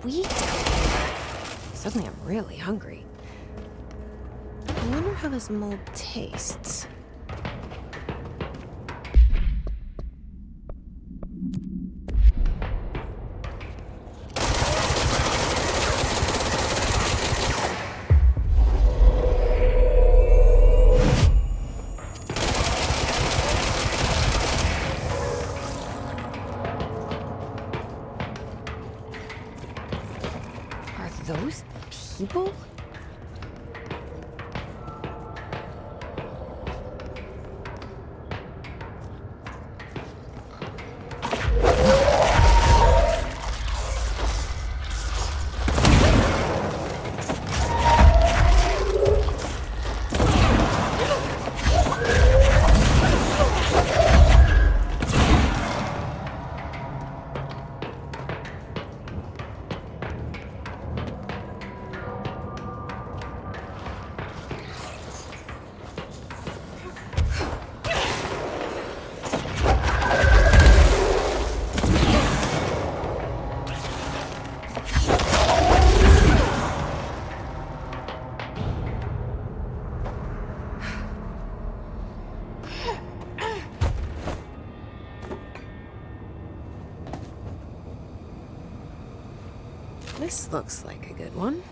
sweet. Suddenly I'm really hungry. I wonder how this mold tastes. Are those people? This looks like a good one.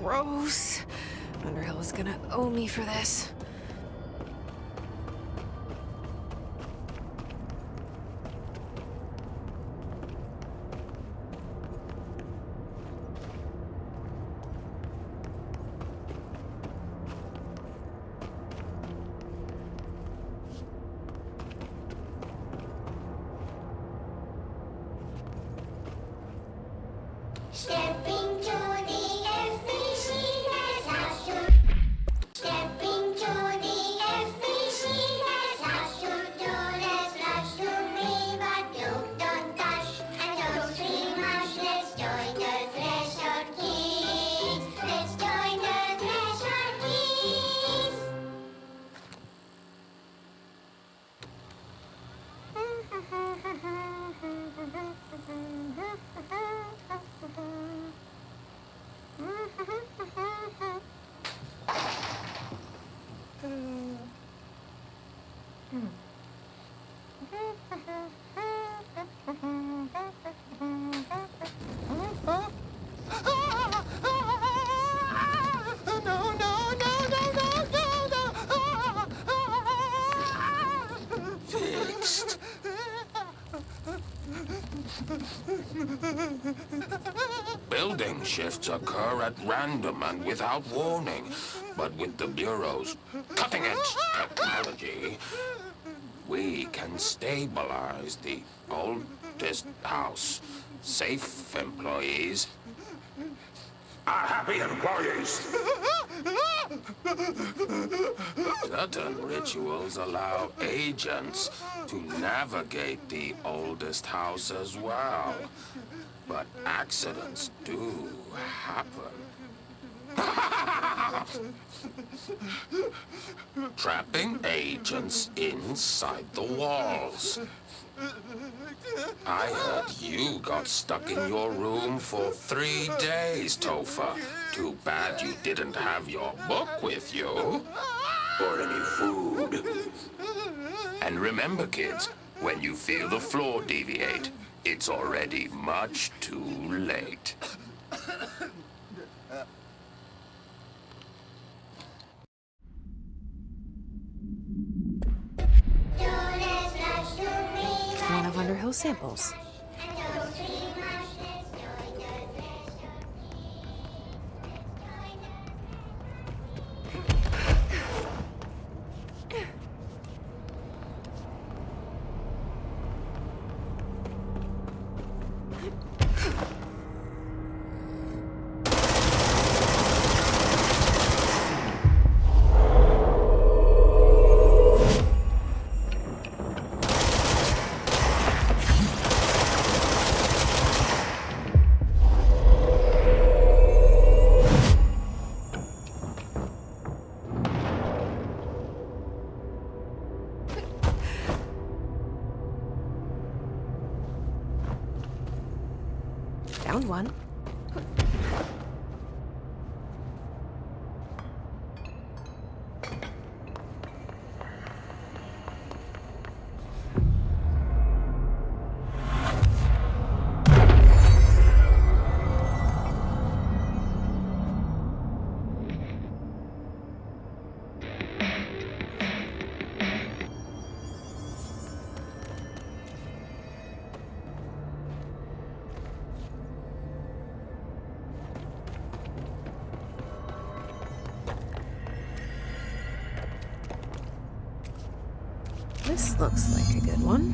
Gross. Underhill is gonna owe me for this. Stepping to the FBC, that's how to. Stepping to the FBC, that's how to do. Let's rush to me, but you don't dash and don't scream much. Let's join the Threshold Kids. Let's join the Threshold Kids. Fixed. Building shifts occur at random and without warning, but with the Bureau's cutting-edge technology, we can stabilize the oldest house. Safe employees are happy employees. certain rituals allow agents to navigate the oldest house as well. But accidents do happen. Trapping agents inside the walls. I heard you got stuck in your room for 3 days, Topher. Too bad you didn't have your book with you. Or any food. And remember, kids, when you feel the floor deviate, it's already much too late. Donuts rush to me. One of Underhill's samples. And those three mushrooms join the rest Found one. This looks like a good one.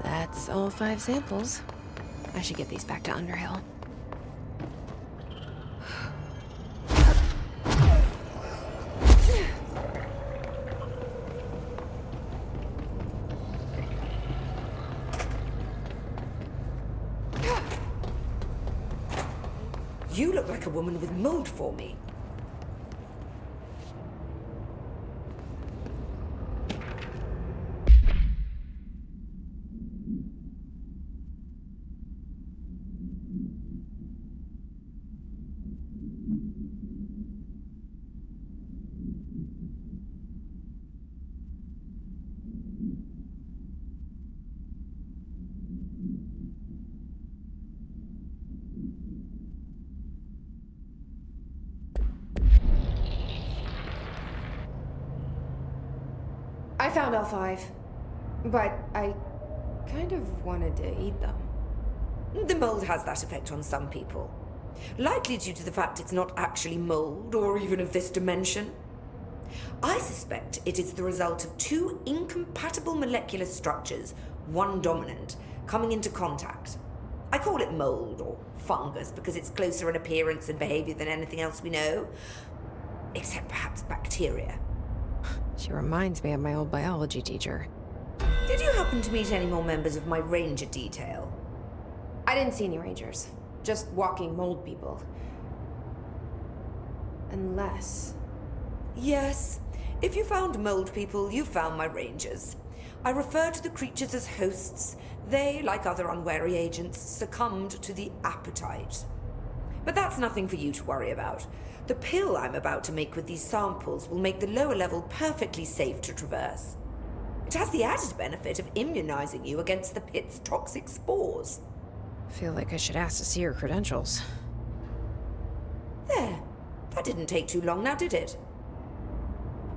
That's all 5 samples. I should get these back to Underhill. You look like a woman with mold for me. I found all 5. But I kind of wanted to eat them. The mold has that effect on some people. Likely due to the fact it's not actually mold or even of this dimension. I suspect it is the result of 2 incompatible molecular structures, one dominant, coming into contact. I call it mold or fungus because it's closer in appearance and behavior than anything else we know. Except perhaps bacteria. She reminds me of my old biology teacher. Did you happen to meet any more members of my ranger detail? I didn't see any rangers. Just walking mold people. Unless... Yes. If you found mold people, you found my rangers. I refer to the creatures as hosts. They, like other unwary agents, succumbed to the appetite. But that's nothing for you to worry about. The pill I'm about to make with these samples will make the lower level perfectly safe to traverse. It has the added benefit of immunizing you against the pit's toxic spores. Feel like I should ask to see her credentials. There. That didn't take too long now, did it?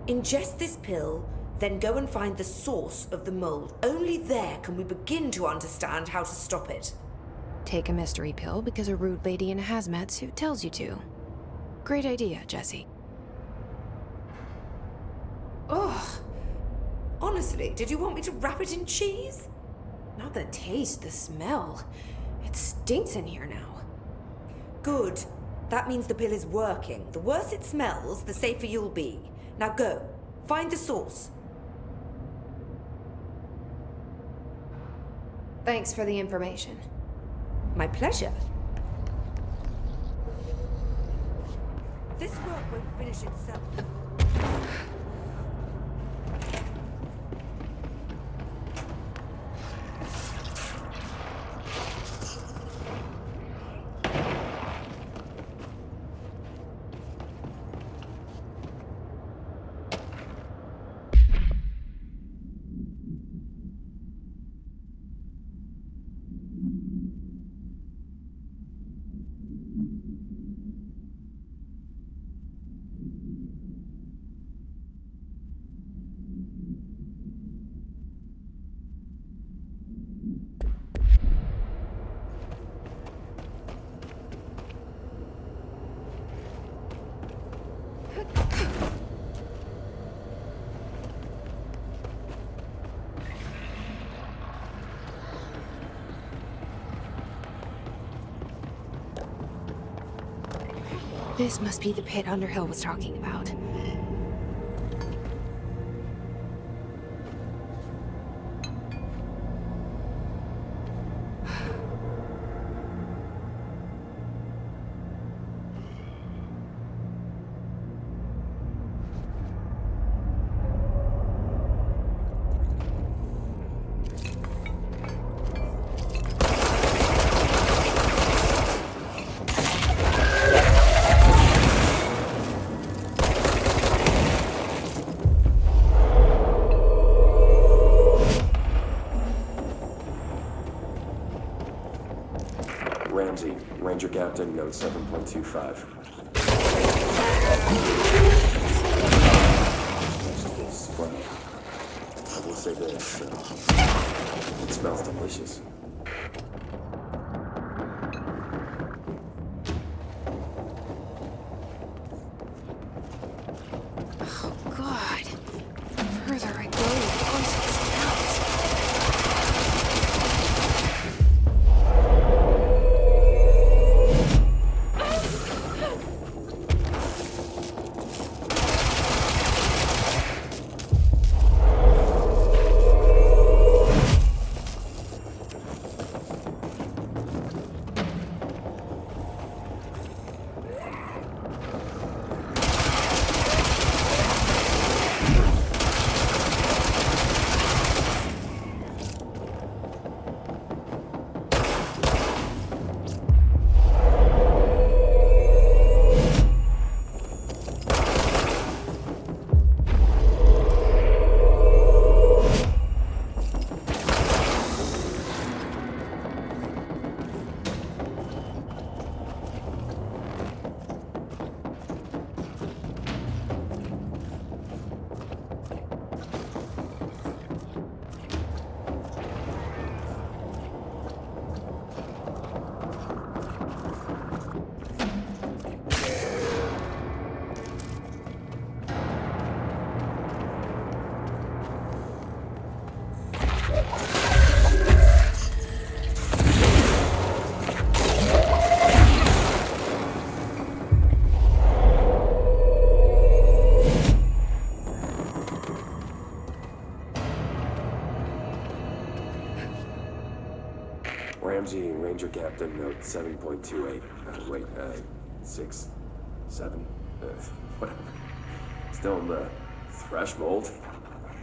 Ingest this pill, then go and find the source of the mold. Only there can we begin to understand how to stop it. Take a mystery pill because a rude lady in a hazmat suit tells you to. Great idea, Jesse. Ugh. Honestly, did you want me to wrap it in cheese? Not the taste, the smell. It stinks in here now. Good. That means the pill is working. The worse it smells, the safer you'll be. Now go. Find the source. Thanks for the information. My pleasure. This work won't finish itself. This must be the pit Underhill was talking about. Ramsey, Ranger Captain, note 7.25. Vegetable sprout. I will say this, it smells delicious. Oh, God. The further I go, the worse it smells. Ramsey, Ranger Captain, note 7.28. Wait, 6, 7, whatever. Still in the thresh mold.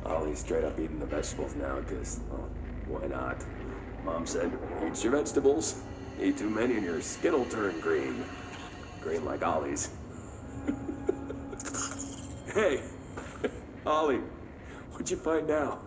Ollie's straight up eating the vegetables now, because, well, why not? Mom said, eat your vegetables. Eat too many and your skin'll turn green. Green like Ollie's. Hey, Ollie, what'd you find now?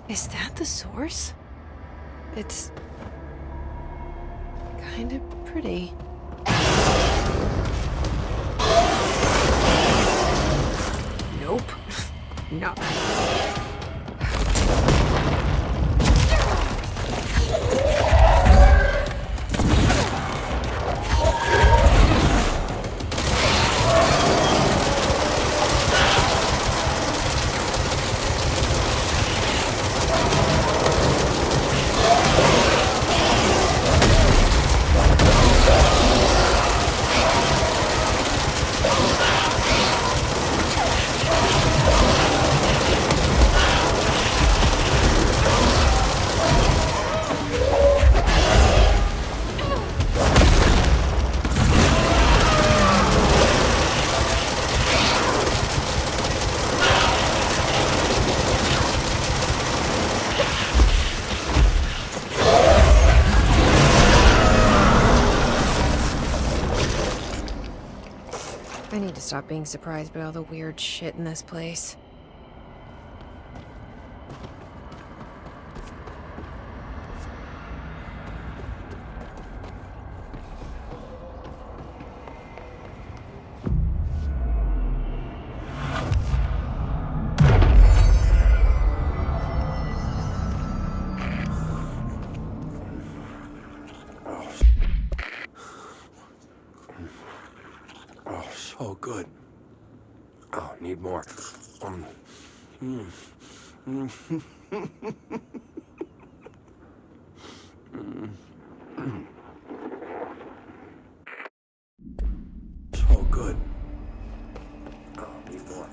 Is that the source? It's kind of pretty. Nope. Not. to stop being surprised by all the weird shit in this place. Oh, so good. Oh, need more. So good. Oh, need more.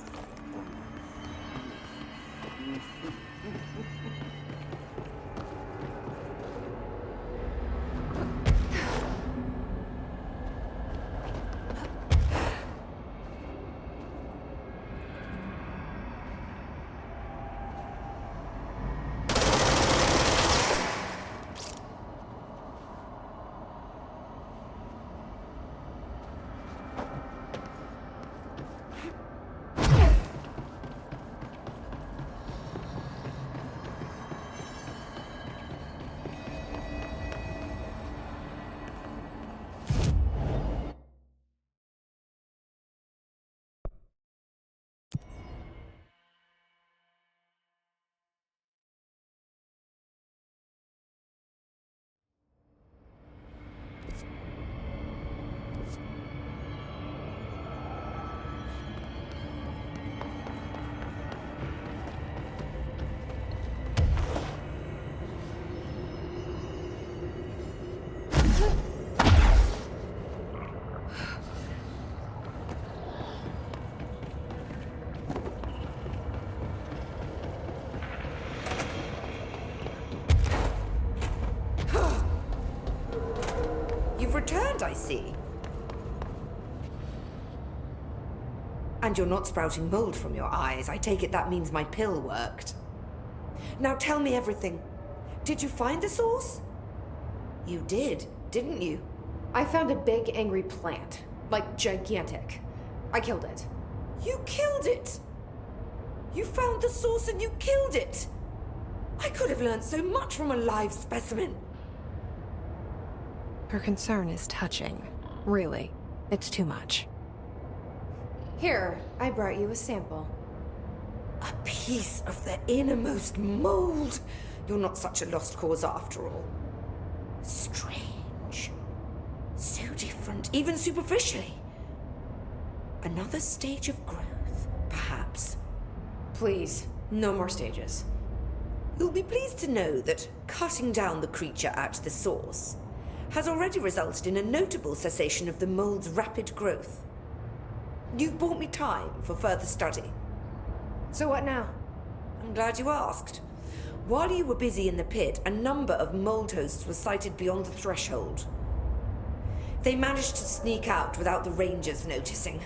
You've returned, I see. And you're not sprouting mold from your eyes. I take it that means my pill worked. Now tell me everything. Did you find the source? You did, didn't you? I found a big, angry plant. Like, gigantic. I killed it. You killed it! You found the source and you killed it! I could have learned so much from a live specimen. Her concern is touching. Really, it's too much. Here, I brought you a sample. A piece of the innermost mold. You're not such a lost cause after all. Strange. So different, even superficially. Another stage of growth, perhaps. Please, no more stages. You'll be pleased to know that cutting down the creature at the source has already resulted in a notable cessation of the mold's rapid growth. You've bought me time for further study. So what now? I'm glad you asked. While you were busy in the pit, a number of mold hosts were sighted beyond the threshold. They managed to sneak out without the rangers noticing.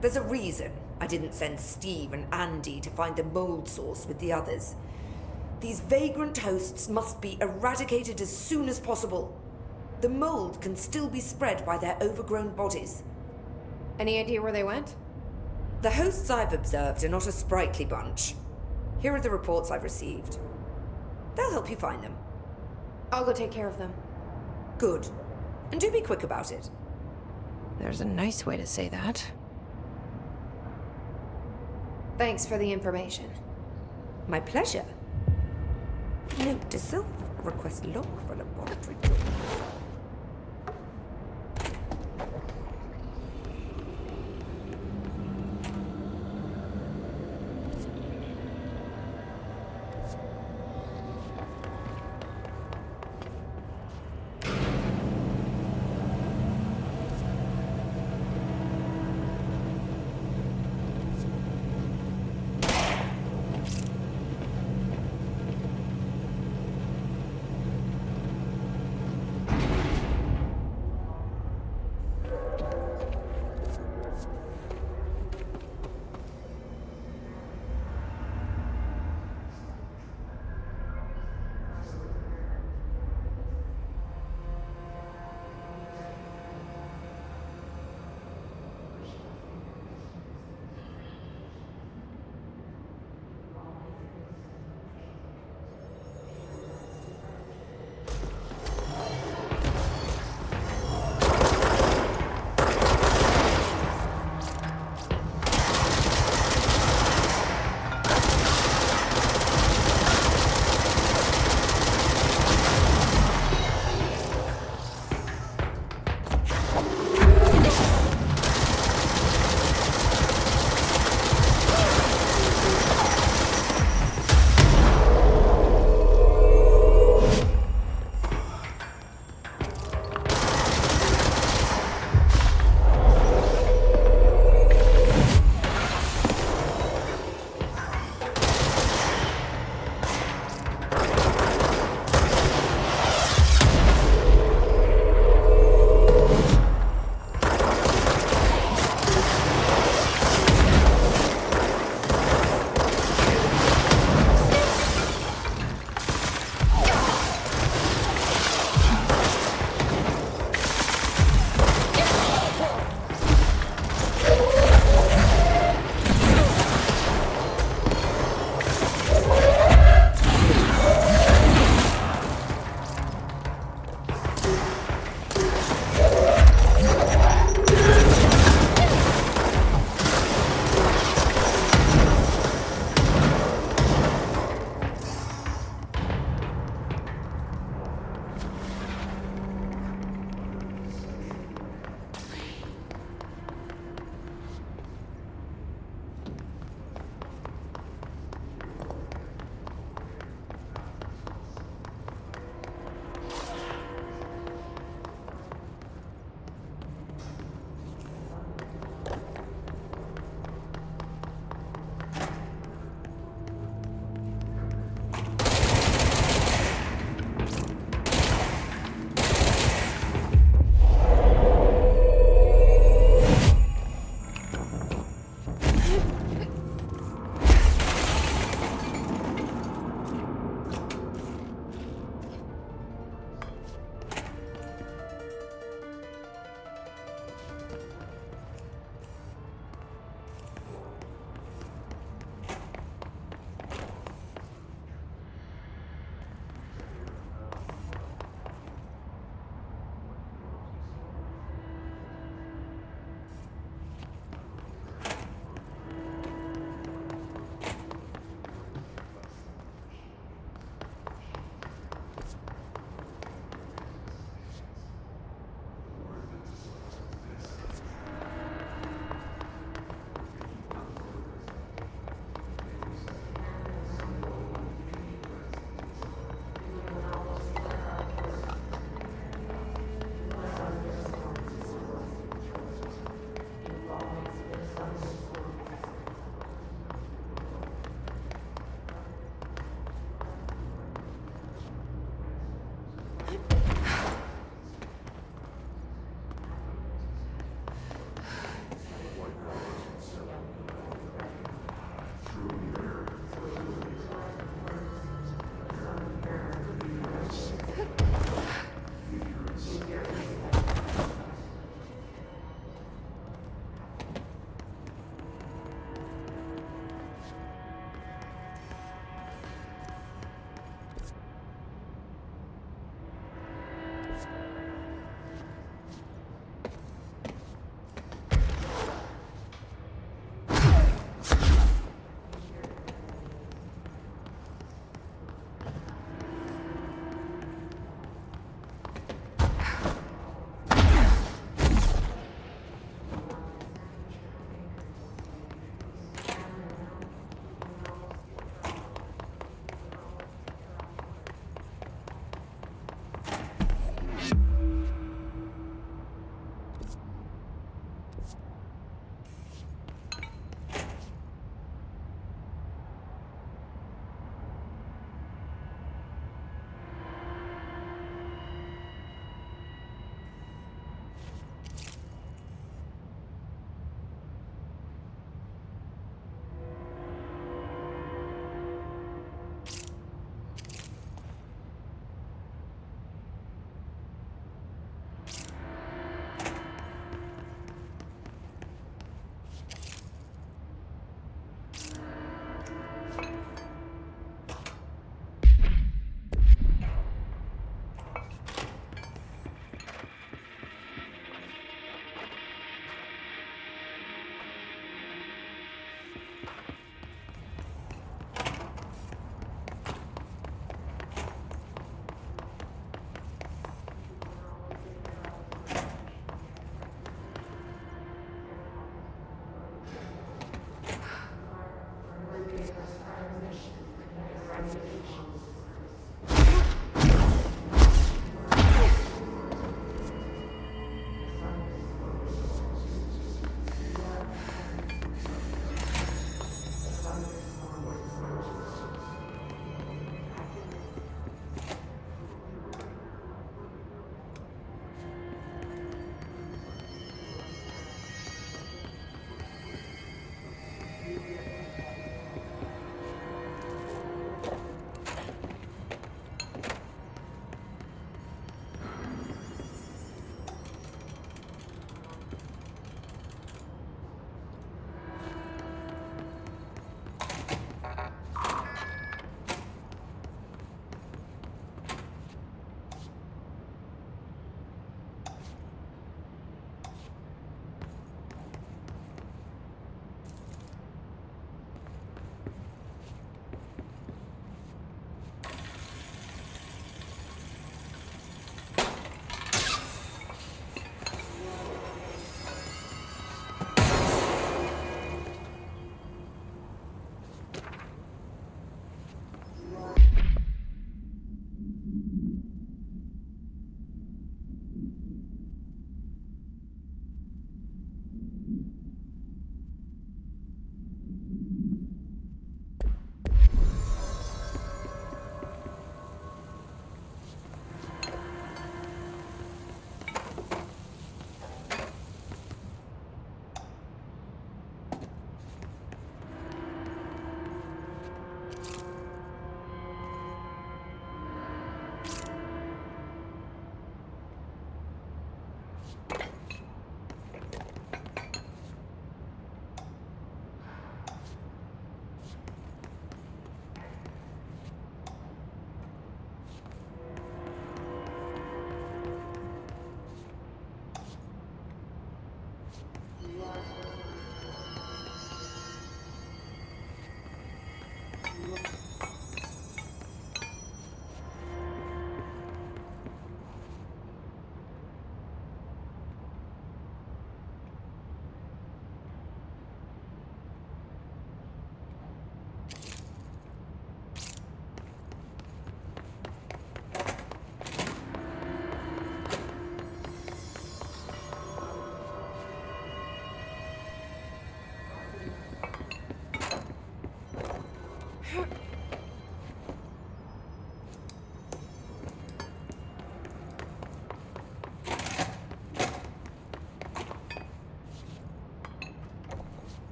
There's a reason I didn't send Steve and Andy to find the mold source with the others. These vagrant hosts must be eradicated as soon as possible. The mold can still be spread by their overgrown bodies. Any idea where they went? The hosts I've observed are not a sprightly bunch. Here are the reports I've received. They'll help you find them. I'll go take care of them. Good. And do be quick about it. There's a nice way to say that. Thanks for the information. My pleasure. Note to self, request log for laboratory job.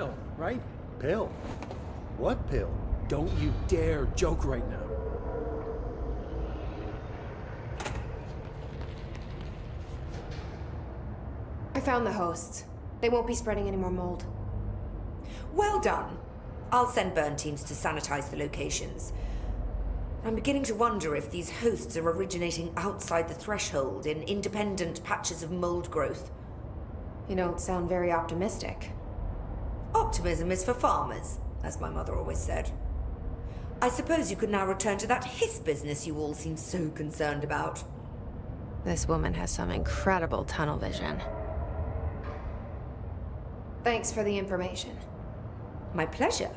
pill, right? Pill? What pill? Don't you dare joke right now. I found the hosts. They won't be spreading any more mold. Well done. I'll send burn teams to sanitize the locations. I'm beginning to wonder if these hosts are originating outside the threshold in independent patches of mold growth. You don't sound very optimistic. Optimism is for farmers, as my mother always said. I suppose you could now return to that hiss business you all seem so concerned about. This woman has some incredible tunnel vision. Thanks for the information. My pleasure.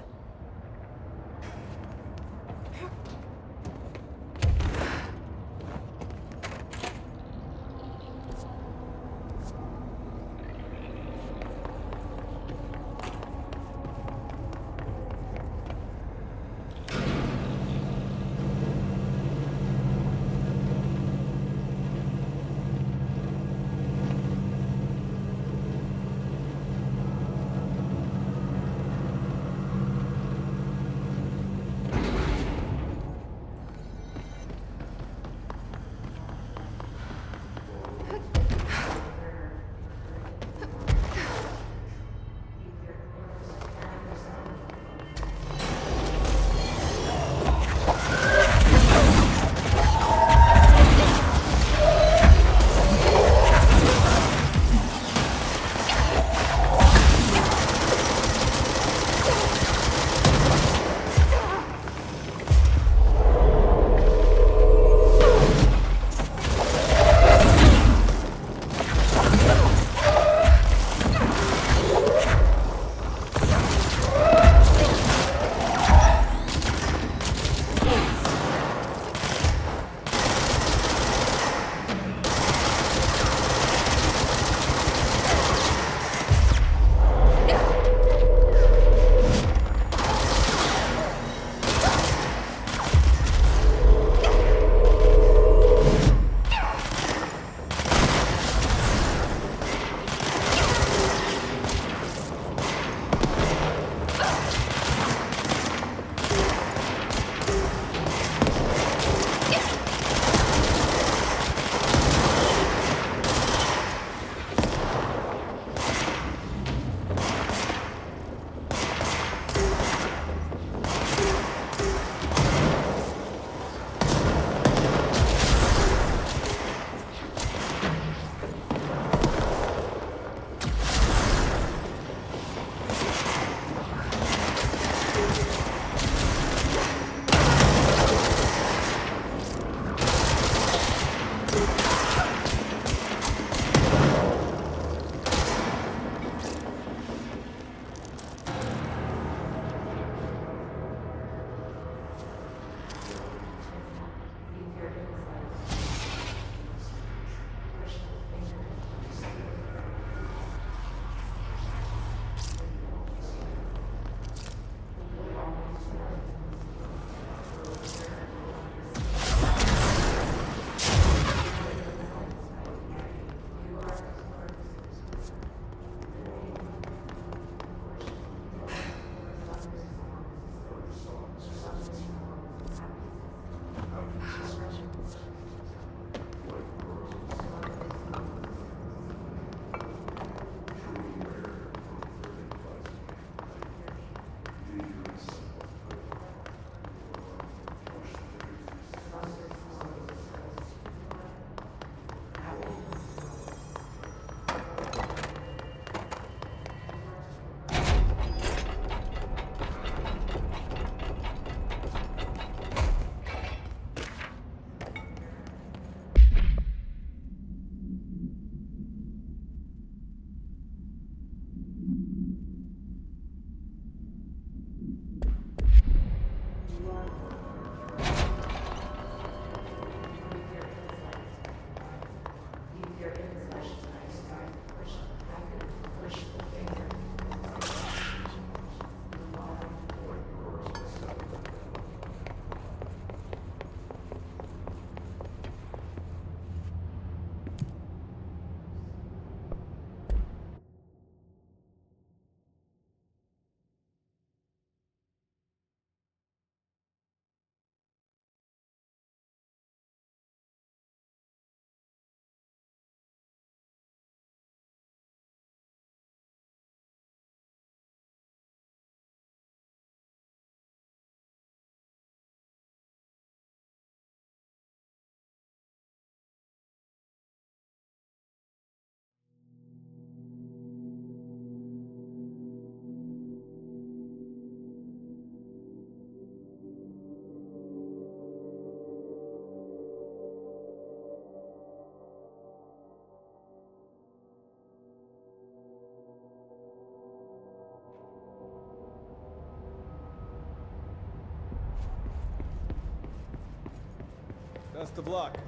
Best of luck.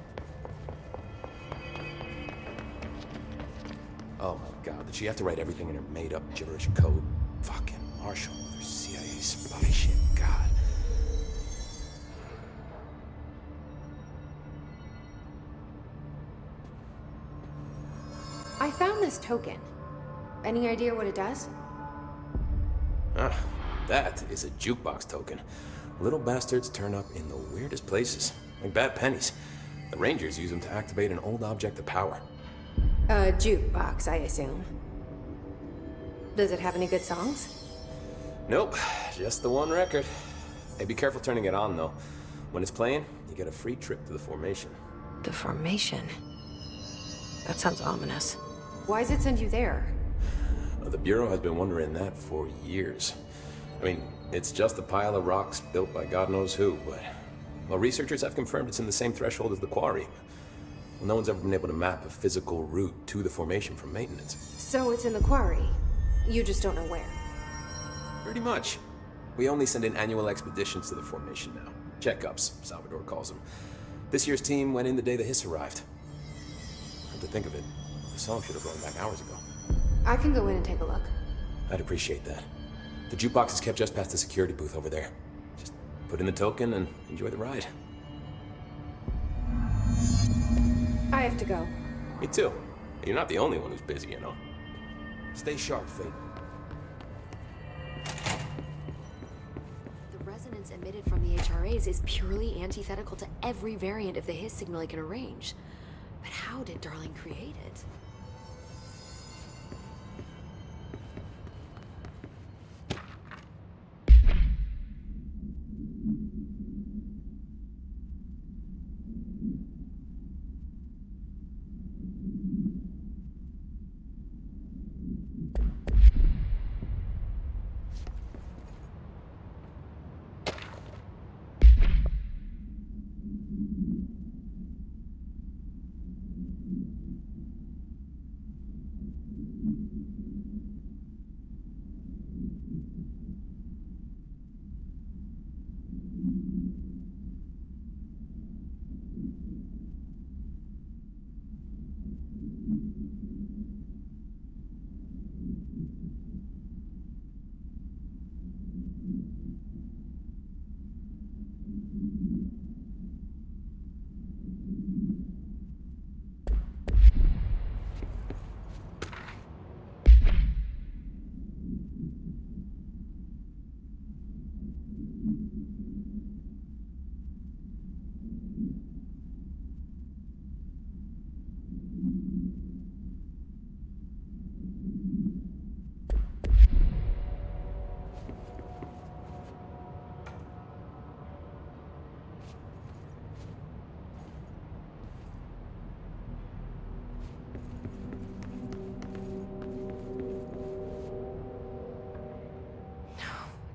Oh my god, did she have to write everything in her made-up gibberish code? Fucking Marshall with her CIA spy shit, god. I found this token. Any idea what it does? Ah, that is a jukebox token. Little bastards turn up in the weirdest places, like bad pennies. The Rangers use them to activate an old object of power. A jukebox, I assume. Does it have any good songs? Nope, just the one record. Hey, be careful turning it on, though. When it's playing, you get a free trip to the formation. The formation. That sounds ominous. Why does it send you there? The Bureau has been wondering that for years. I mean, it's just a pile of rocks built by God knows who, but... Well, researchers have confirmed it's in the same threshold as the quarry. Well, no one's ever been able to map a physical route to the formation from maintenance. So it's in the quarry. You just don't know where. Pretty much. We only send in annual expeditions to the formation now. Checkups, Salvador calls them. This year's team went in the day the Hiss arrived. Come to think of it, the song should have gone back hours ago. I can go in and take a look. I'd appreciate that. The jukebox is kept just past the security booth over there. Just put in the token and enjoy the ride. I have to go. Me too. You're not the only one who's busy, you know. Stay sharp, Fate. The resonance emitted from the HRAs is purely antithetical to every variant of the Hiss signal it can arrange. But how did Darling create it?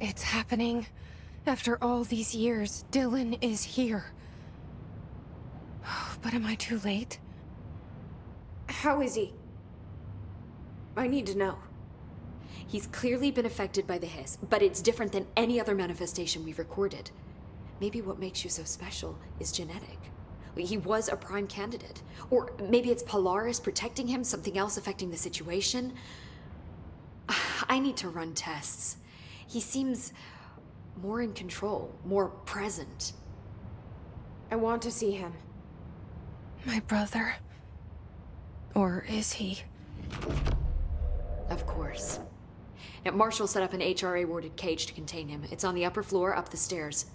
It's happening. After all these years, Dylan is here. But am I too late? How is he? I need to know. He's clearly been affected by the Hiss, but it's different than any other manifestation we've recorded. Maybe what makes you so special is genetic. He was a prime candidate. Or maybe it's Polaris protecting him, something else affecting the situation. I need to run tests. He seems more in control, more present. I want to see him. My brother? Or is he? Of course. Now, Marshall set up an HRA-warded cage to contain him. It's on the upper floor, up the stairs.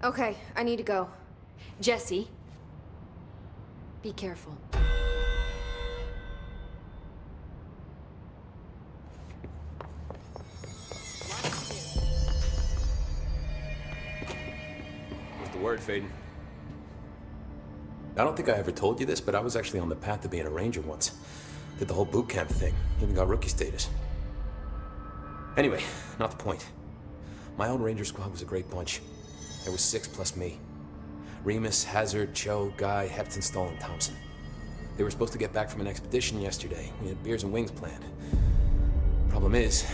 Okay, I need to go. Jesse, be careful. What's the word, Faden? I don't think I ever told you this, but I was actually on the path to being a ranger once. Did the whole boot camp thing. Even got rookie status. Anyway, not the point. My old ranger squad was a great bunch. There was 6 plus me. Remus, Hazard, Cho, Guy, Hepton, Stoll, and Thompson. They were supposed to get back from an expedition yesterday. We had beers and wings planned. Problem is,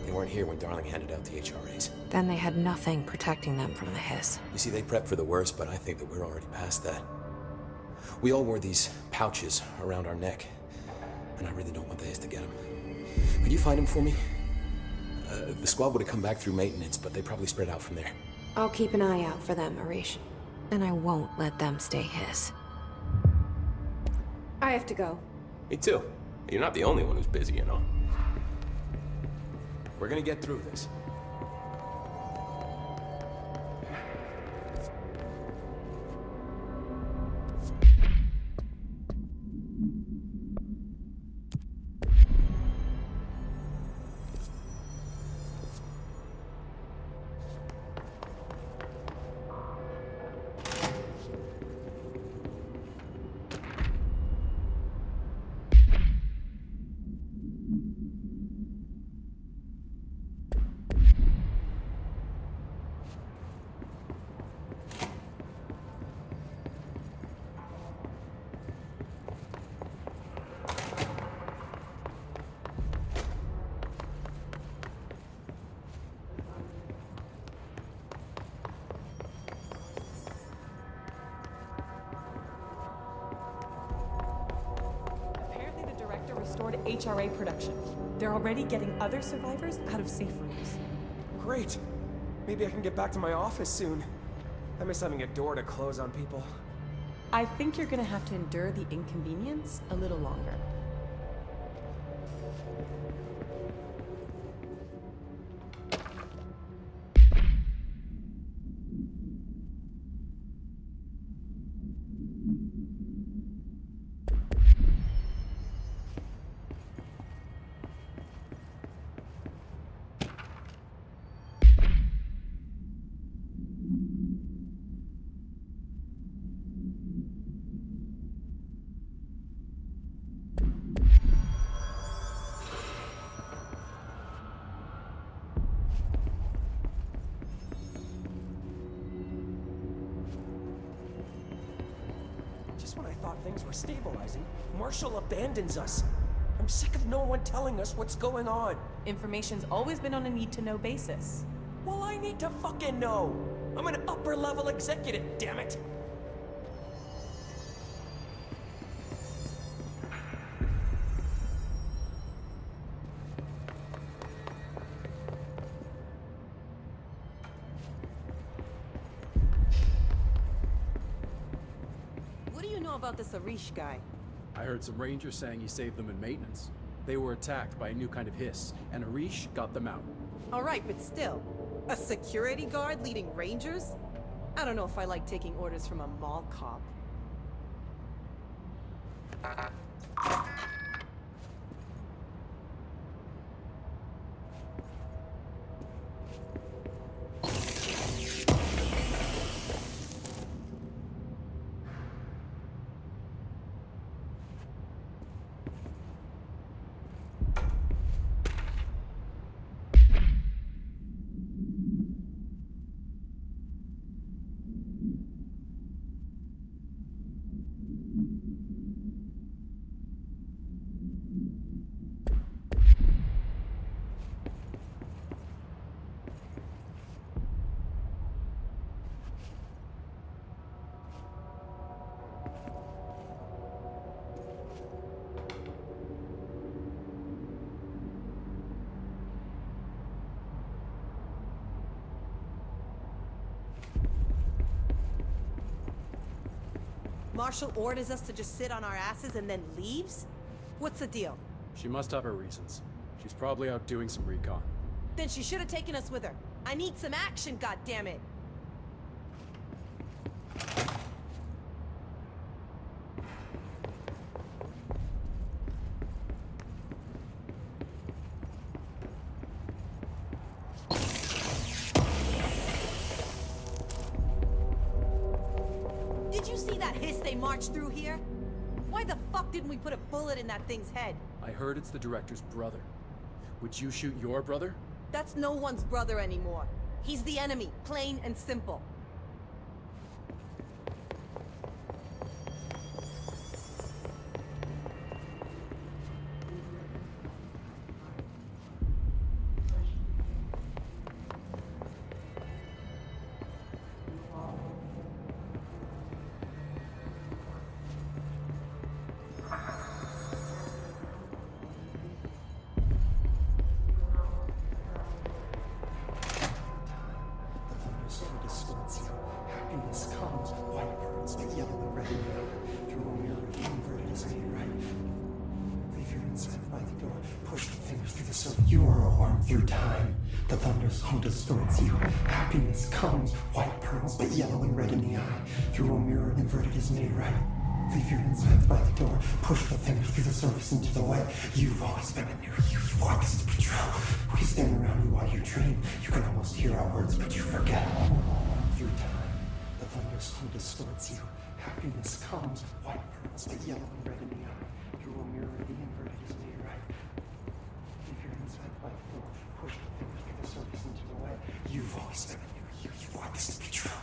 They weren't here when Darling handed out the HRAs. Then they had nothing protecting them from the hiss. You see, they prepped for the worst, but I think that we're already past that. We all wore these pouches around our neck, and I really don't want the hiss to get them. Could you find them for me? The squad would have come back through maintenance, but they probably spread out from there. I'll keep an eye out for them, Arish. And I won't let them stay hiss. I have to go. Me too. You're not the only one who's busy, you know. We're gonna get through this. Apparently the director restored HRA production. They're already getting other survivors out of safe rooms. Great. Maybe I can get back to my office soon. I miss having a door to close on people. I think you're gonna have to endure the inconvenience a little longer. Just when I thought things were stabilizing, Marshall abandons us. I'm sick of no one telling us what's going on. Information's always been on a need-to-know basis. Well, I need to fucking know. I'm an upper-level executive, damn it. What do you know about this Arish guy? I heard some rangers saying he saved them in maintenance. They were attacked by a new kind of hiss, and Arish got them out. All right, but still, a security guard leading rangers? I don't know if I like taking orders from a mall cop. Marshall orders us to just sit on our asses and then leaves? What's the deal? She must have her reasons. She's probably out doing some recon. Then she should have taken us with her. I need some action, goddammit! Did you see that hiss they marched through here? Why the fuck didn't we put a bullet in that thing's head? I heard it's the director's brother. Would you shoot your brother? That's no one's brother anymore. He's the enemy, plain and simple. You are a worm through time. The thunder's home distorts you. Happiness comes, white pearls, but yellow and red in the eye. Through a mirror, inverted is made right. Leave your insides by the door. Push the fingers through the surface into the wet. You've always been a new you. You want this to be true. We stand around you while you dream. You can almost hear our words, but you forget. Through time, the thunder's home distorts you. Happiness comes, white pearls, but yellow and red in the eye. Through a mirror, the inverted is made right. Leave your insides by the door. Push the fingers through the surface into the wet. You've always been a new you. You want this to be true.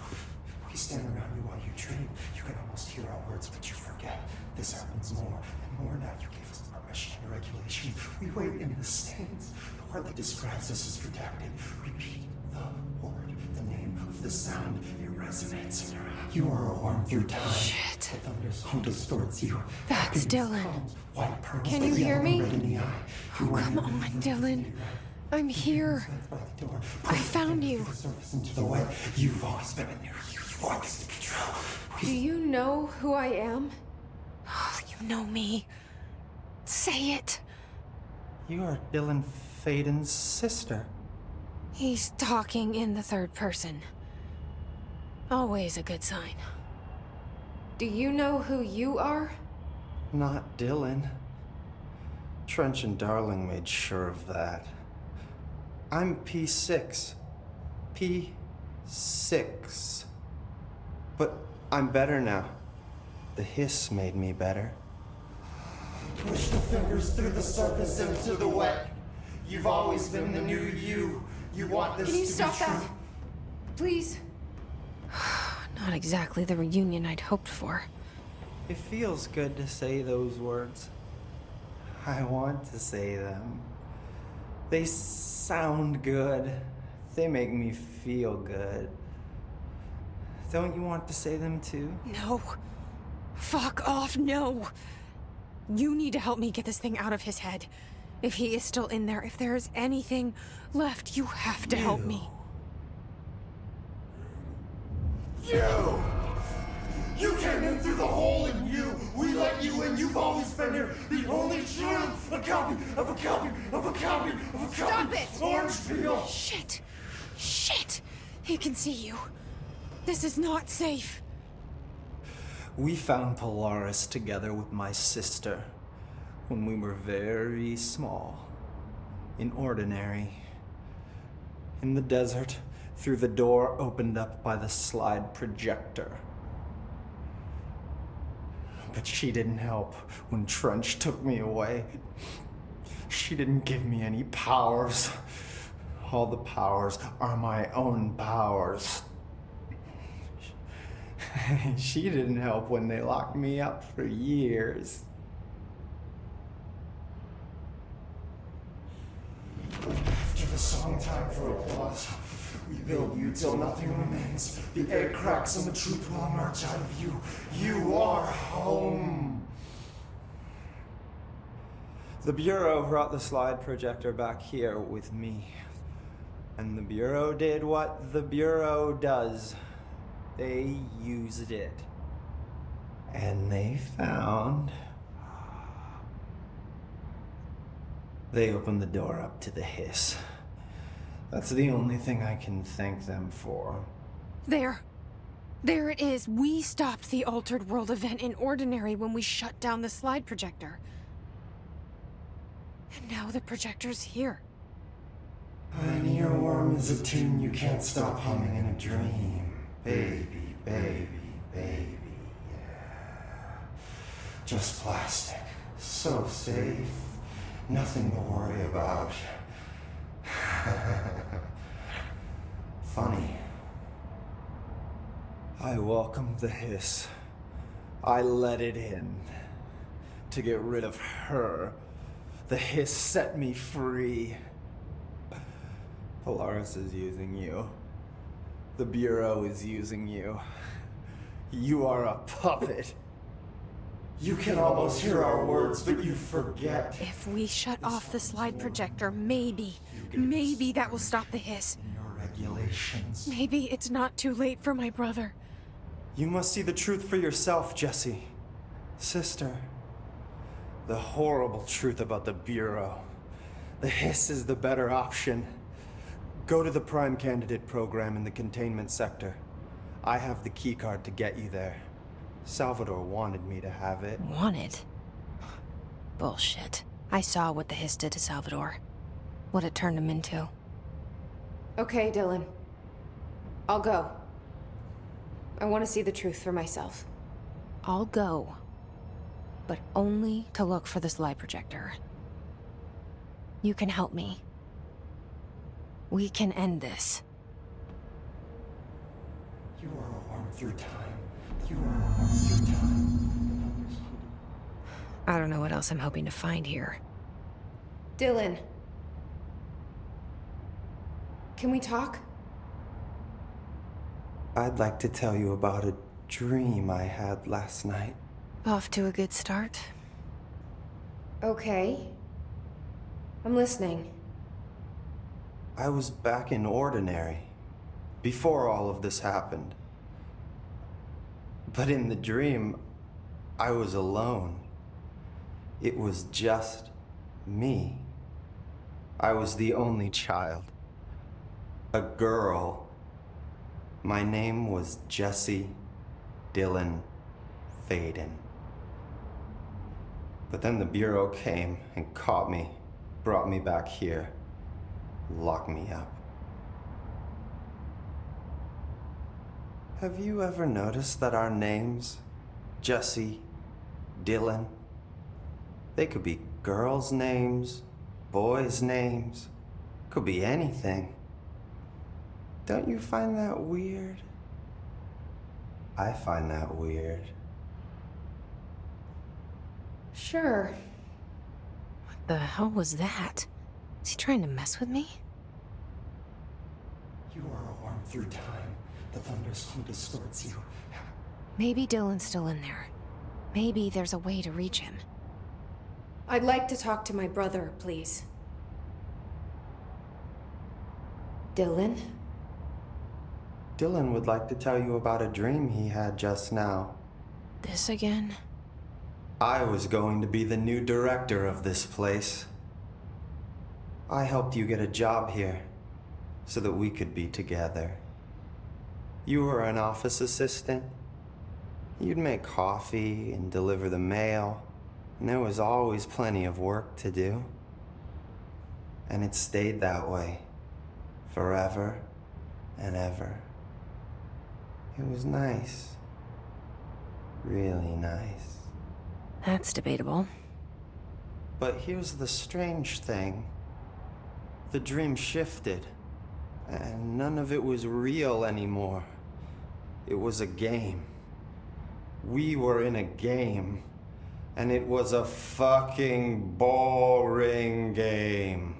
We stand around you while you dream. You can almost hear our words, but you forget. This happens more and more now. You gave us permission and regulation. We wait in the stands. The word that describes us is redacted. Repeat the word, the name of the sound. It resonates in your eye. You are a worm through time. Shit. The thunder's home distorts you. That's Happiness Dylan. comes, white pearls, Can but you hear yellow me? and red in the eye. Oh, come on, Dylan. I'm here. I found you. Into the way. You've always been a new you. You want this to be true. Do you know who I am? Oh, you know me. Say it. You are Dylan Faden's sister. He's talking in the third person. Always a good sign. Do you know who you are? Not Dylan. Trench and Darling made sure of that. I'm P6. P6. But I'm better now. The hiss made me better. Push the fingers through the surface into the wet. You've always been the new you. You want this Can you to stop be true. that? Please? Not exactly the reunion I'd hoped for. It feels good to say those words. I want to say them. They sound good. They make me feel good. Don't you want to say them too? No. Fuck off, no. You need to help me get this thing out of his head. If he is still in there, if there is anything left, you have to help me. You! You came in through the hole in you! We let you in, you've always been here! The only truth! A copy of a copy of a copy of a copy! Stop it! Orange peel! Shit! Shit! He can see you. This is not safe. We found Polaris together with my sister when we were very small, in Ordinary, in the desert, through the door opened up by the slide projector. But she didn't help when Trench took me away. She didn't give me any powers. All the powers are my own powers. She didn't help when they locked me up for years. After the song time for applause, we build you till nothing remains. The egg cracks and the truth will emerge out of you. You are home. The Bureau brought the slide projector back here with me. And the Bureau did what the Bureau does. They used it. And they found... They opened the door up to the hiss. That's the only thing I can thank them for. There. There it is. We stopped the Altered World event in Ordinary when we shut down the slide projector. And now the projector's here. An earworm is a tune you can't stop humming in a dream. Baby, baby, baby, yeah. Just plastic. So safe. Nothing to worry about. Funny. I welcomed the hiss. I let it in. To get rid of her. The hiss set me free. Polaris is using you. The Bureau is using you. You are a puppet. You can almost hear our words, but you forget. If we shut off the slide projector, maybe that will stop the hiss. Your regulations. Maybe it's not too late for my brother. You must see the truth for yourself, Jesse. Sister. The horrible truth about the Bureau. The hiss is the better option. Go to the Prime Candidate program in the containment sector. I have the keycard to get you there. Salvador wanted me to have it. Wanted? Bullshit. I saw what the hiss did to Salvador. What it turned him into. Okay, Dylan. I'll go. I want to see the truth for myself. I'll go. But only to look for this lie projector. You can help me. We can end this. You are a worm through time. You are a worm through time. I don't know what else I'm hoping to find here. Dylan. Can we talk? I'd like to tell you about a dream I had last night. Off to a good start. Okay. I'm listening. I was back in Ordinary, before all of this happened. But in the dream, I was alone. It was just me. I was the only child. A girl. My name was Jesse Dylan Faden. But then the Bureau came and caught me, brought me back here, locked me up. Have you ever noticed that our names, Jesse, Dylan, they could be girls' names, boys' names, could be anything. Don't you find that weird? I find that weird. Sure. What the hell was that? Is he trying to mess with me? You are a worm through time. The thunderstorm distorts you. Maybe Dylan's still in there. Maybe there's a way to reach him. I'd like to talk to my brother, please. Dylan? Dylan would like to tell you about a dream he had just now. This again? I was going to be the new director of this place. I helped you get a job here, so that we could be together. You were an office assistant. You'd make coffee and deliver the mail, and there was always plenty of work to do. And it stayed that way, forever and ever. It was nice. Really nice. That's debatable. But here's the strange thing. The dream shifted, and none of it was real anymore. It was a game. We were in a game, and it was a fucking boring game.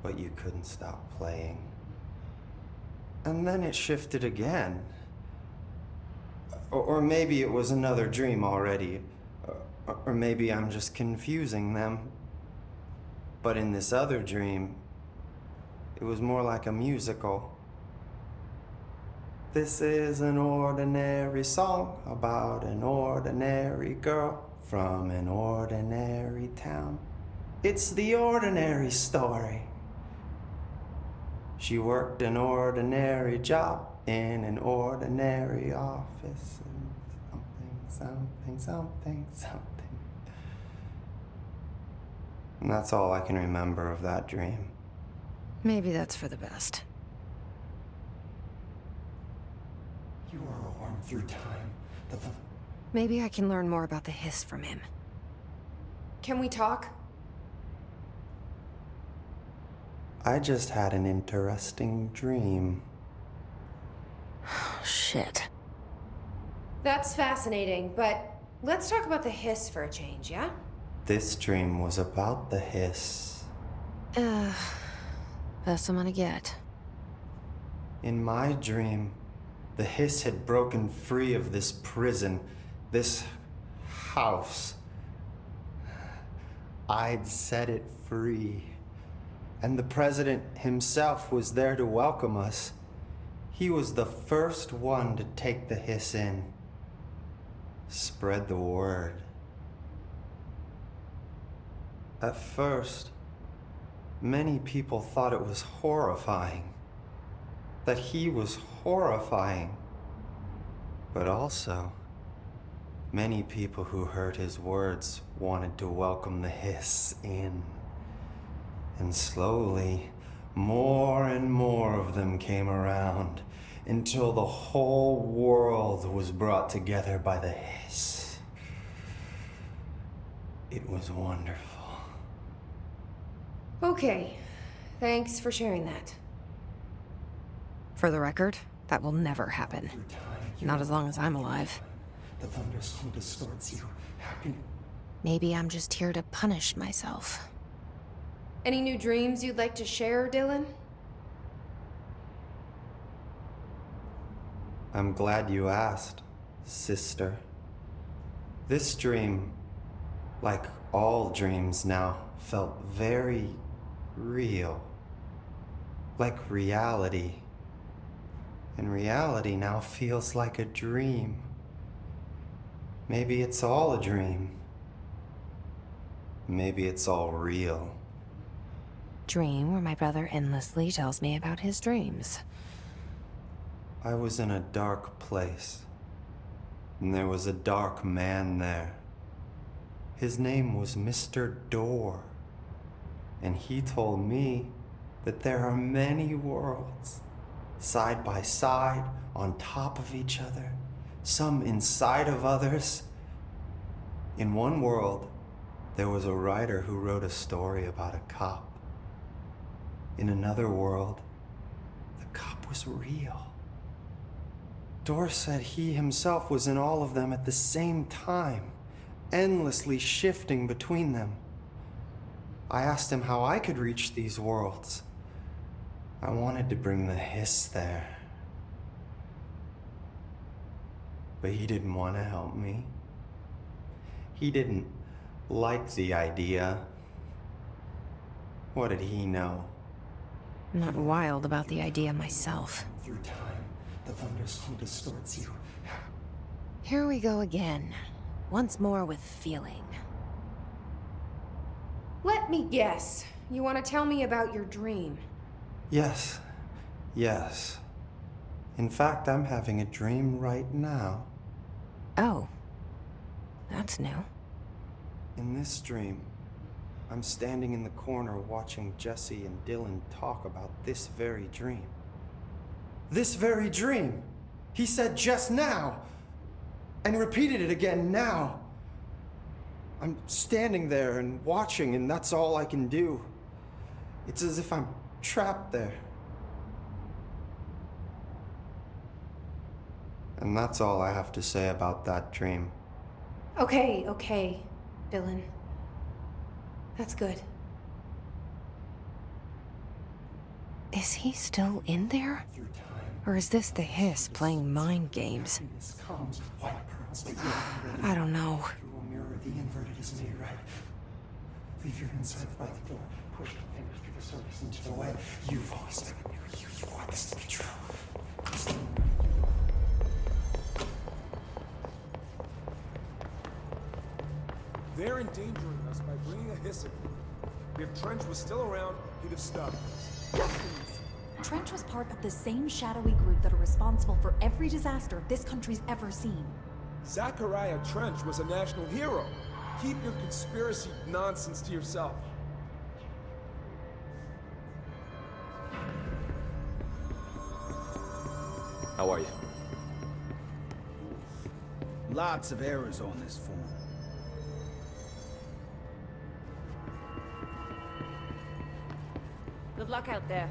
But you couldn't stop playing. And then it shifted again. Or maybe it was another dream already. Or maybe I'm just confusing them. But in this other dream, it was more like a musical. This is an ordinary song about an ordinary girl from an ordinary town. It's the ordinary story. She worked an ordinary job in an ordinary office and something. And that's all I can remember of that dream. Maybe that's for the best. You are a worm through time. Maybe I can learn more about the hiss from him. Can we talk? I just had an interesting dream. Shit. That's fascinating, but let's talk about the hiss for a change, yeah? This dream was about the hiss. Best I'm gonna get. In my dream, the hiss had broken free of this prison, this house. I'd set it free. And the president himself was there to welcome us. He was the first one to take the hiss in. Spread the word. At first, Many people thought it was horrifying. That he was horrifying. But also, many people who heard his words wanted to welcome the Hiss in. And slowly, more and more of them came around until the whole world was brought together by the Hiss. It was wonderful. Okay, thanks for sharing that. For the record, that will never happen. Not as long as I'm alive. The thunderstorm distorts you. Happiness. Maybe I'm just here to punish myself. Any new dreams you'd like to share, Dylan? I'm glad you asked, sister. This dream, like all dreams now, felt very real. Like reality. And reality now feels like a dream. Maybe it's all a dream. Maybe it's all real. Dream where my brother endlessly tells me about his dreams. I was in a dark place, and there was a dark man there. His name was Mr. Door, and he told me that there are many worlds, side by side, on top of each other, some inside of others. In one world, there was a writer who wrote a story about a cop. In another world, the cop was real. Door said he himself was in all of them at the same time, endlessly shifting between them. I asked him how I could reach these worlds. I wanted to bring the Hiss there. But he didn't want to help me. He didn't like the idea. What did he know? I'm not wild about the idea myself. Through time, the thunderstorm distorts you. Here we go again. Once more with feeling. Let me guess. You want to tell me about your dream? Yes. Yes. In fact, I'm having a dream right now. Oh. That's new. In this dream, I'm standing in the corner watching Jesse and Dylan talk about this very dream. This very dream! He said just now! And repeated it again now! I'm standing there and watching, and that's all I can do. It's as if I'm trapped there. And that's all I have to say about that dream. Okay, Dylan. That's good. Is he still in there? Or is this the Hiss playing mind games? I don't know. Through a mirror, the inverted is made right. Leave your insides by the door. Push the fingers through the surface into the way. You've always been a mirror. You want this to be true. They're endangering us by bringing a Hiss in. If Trench was still around, he'd have stopped us. Please. Trench was part of the same shadowy group that are responsible for every disaster this country's ever seen. Zachariah Trench was a national hero. Keep your conspiracy nonsense to yourself. How are you? Lots of errors on this form. Good luck out there.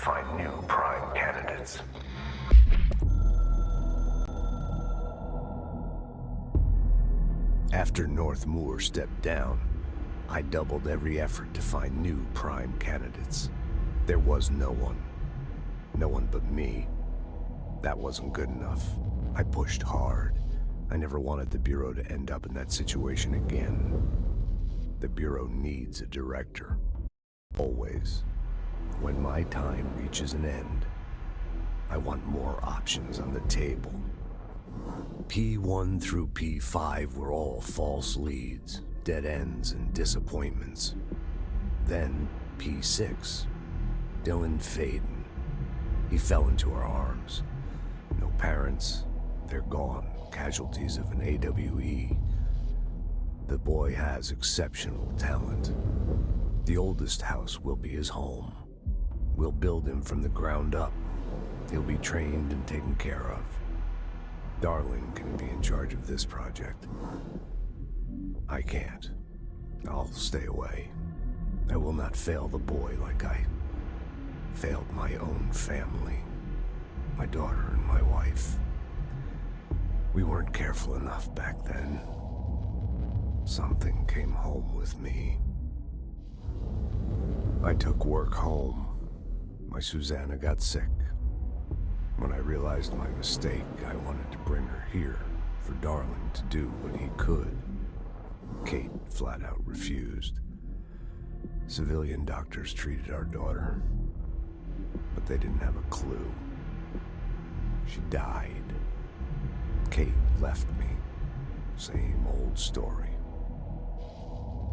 find new prime candidates. After North Moore stepped down, I doubled every effort to find new prime candidates. There was no one. No one but me. That wasn't good enough. I pushed hard. I never wanted the Bureau to end up in that situation again. The Bureau needs a director. Always. When my time reaches an end, I want more options on the table. P1 through P5 were all false leads, dead ends, and disappointments. Then P6, Dylan Faden. He fell into our arms. No parents, they're gone, casualties of an AWE. The boy has exceptional talent. The oldest house will be his home. We'll build him from the ground up. He'll be trained and taken care of. Darling can be in charge of this project. I can't. I'll stay away. I will not fail the boy like I failed my own family. My daughter and my wife. We weren't careful enough back then. Something came home with me. I took work home. My Susanna got sick. When I realized my mistake, I wanted to bring her here for Darling to do what he could. Kate flat out refused. Civilian doctors treated our daughter, but they didn't have a clue. She died. Kate left me. Same old story.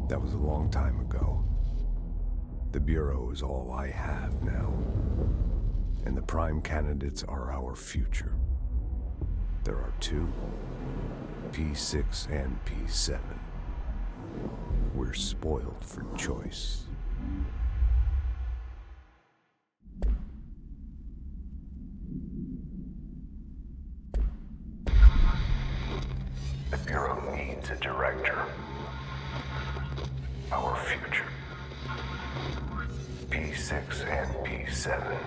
That was a long time ago. The Bureau is all I have now. And the prime candidates are our future. There are two, P6 and P7. We're spoiled for choice. The Bureau needs a director. Our future. P6 and P7.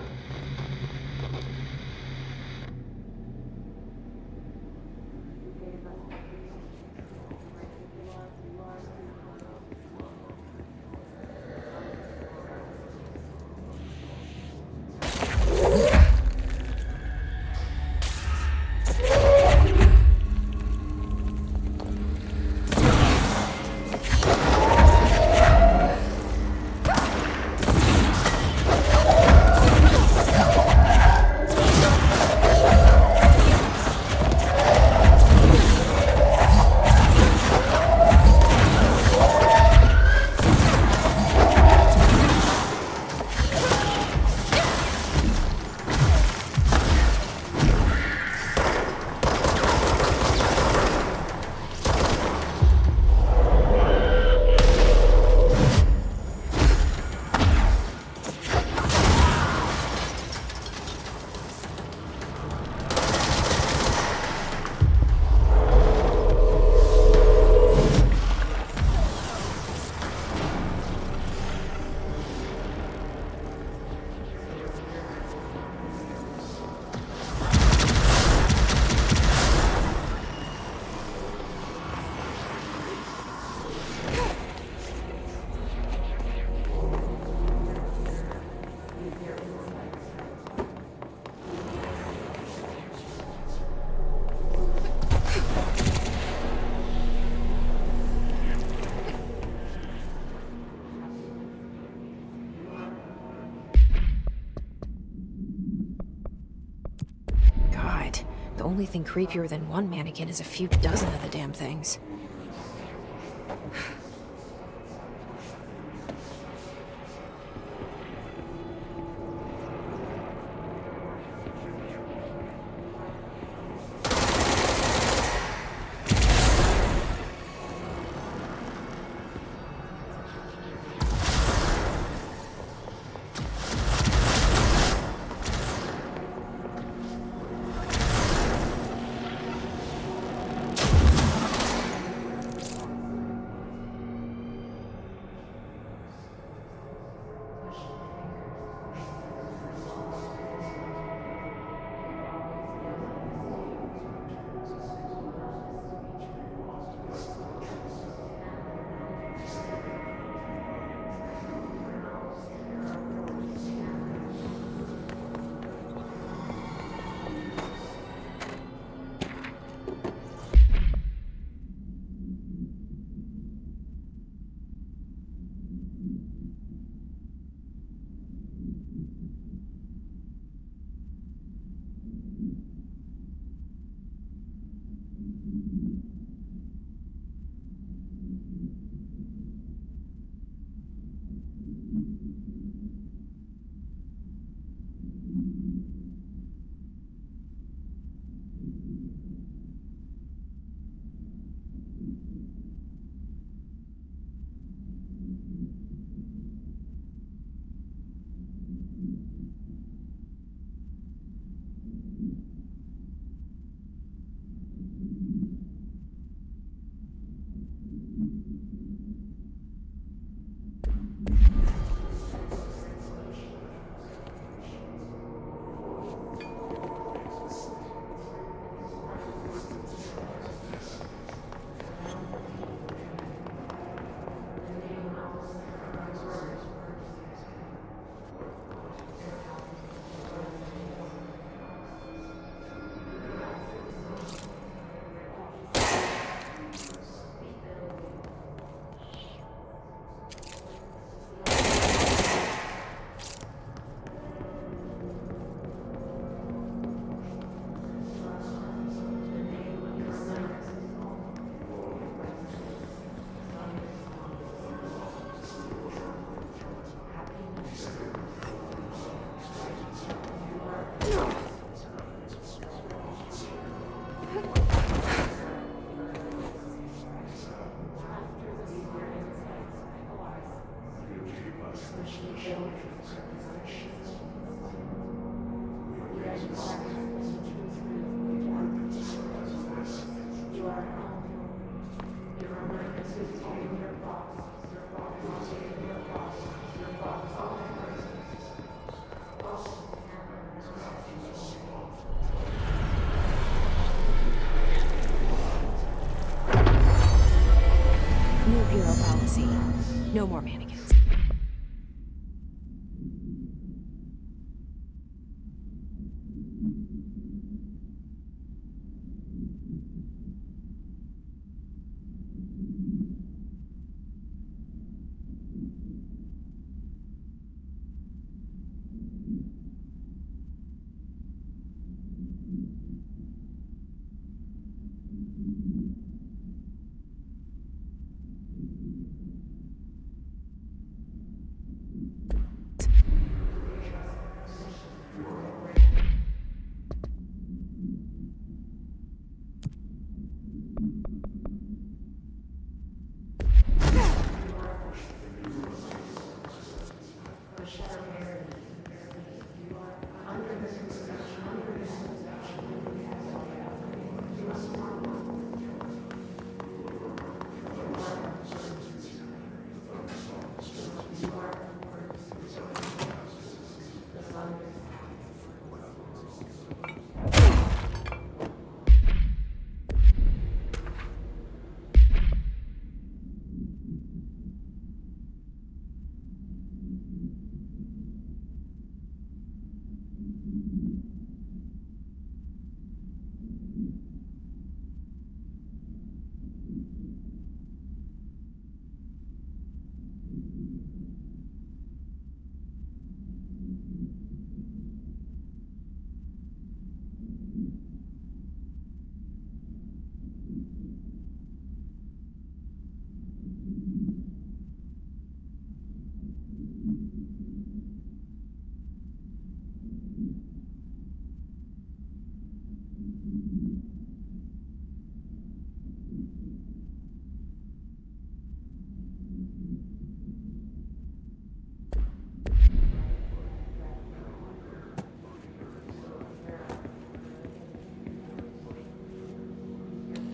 The only thing creepier than one mannequin is a few dozen of the damn things. New Bureau policy. No more mannequins.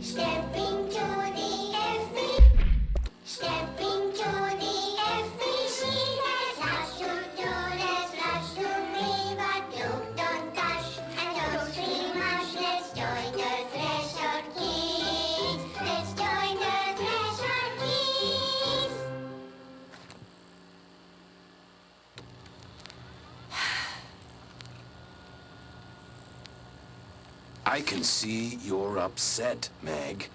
Step into the FB. Step into the FBC. There's lots to do, there's lots to be, but don't dash and don't scream much. Let's join the Threshold Kids. Let's join the Threshold Kids. I can see you're upset, Meg.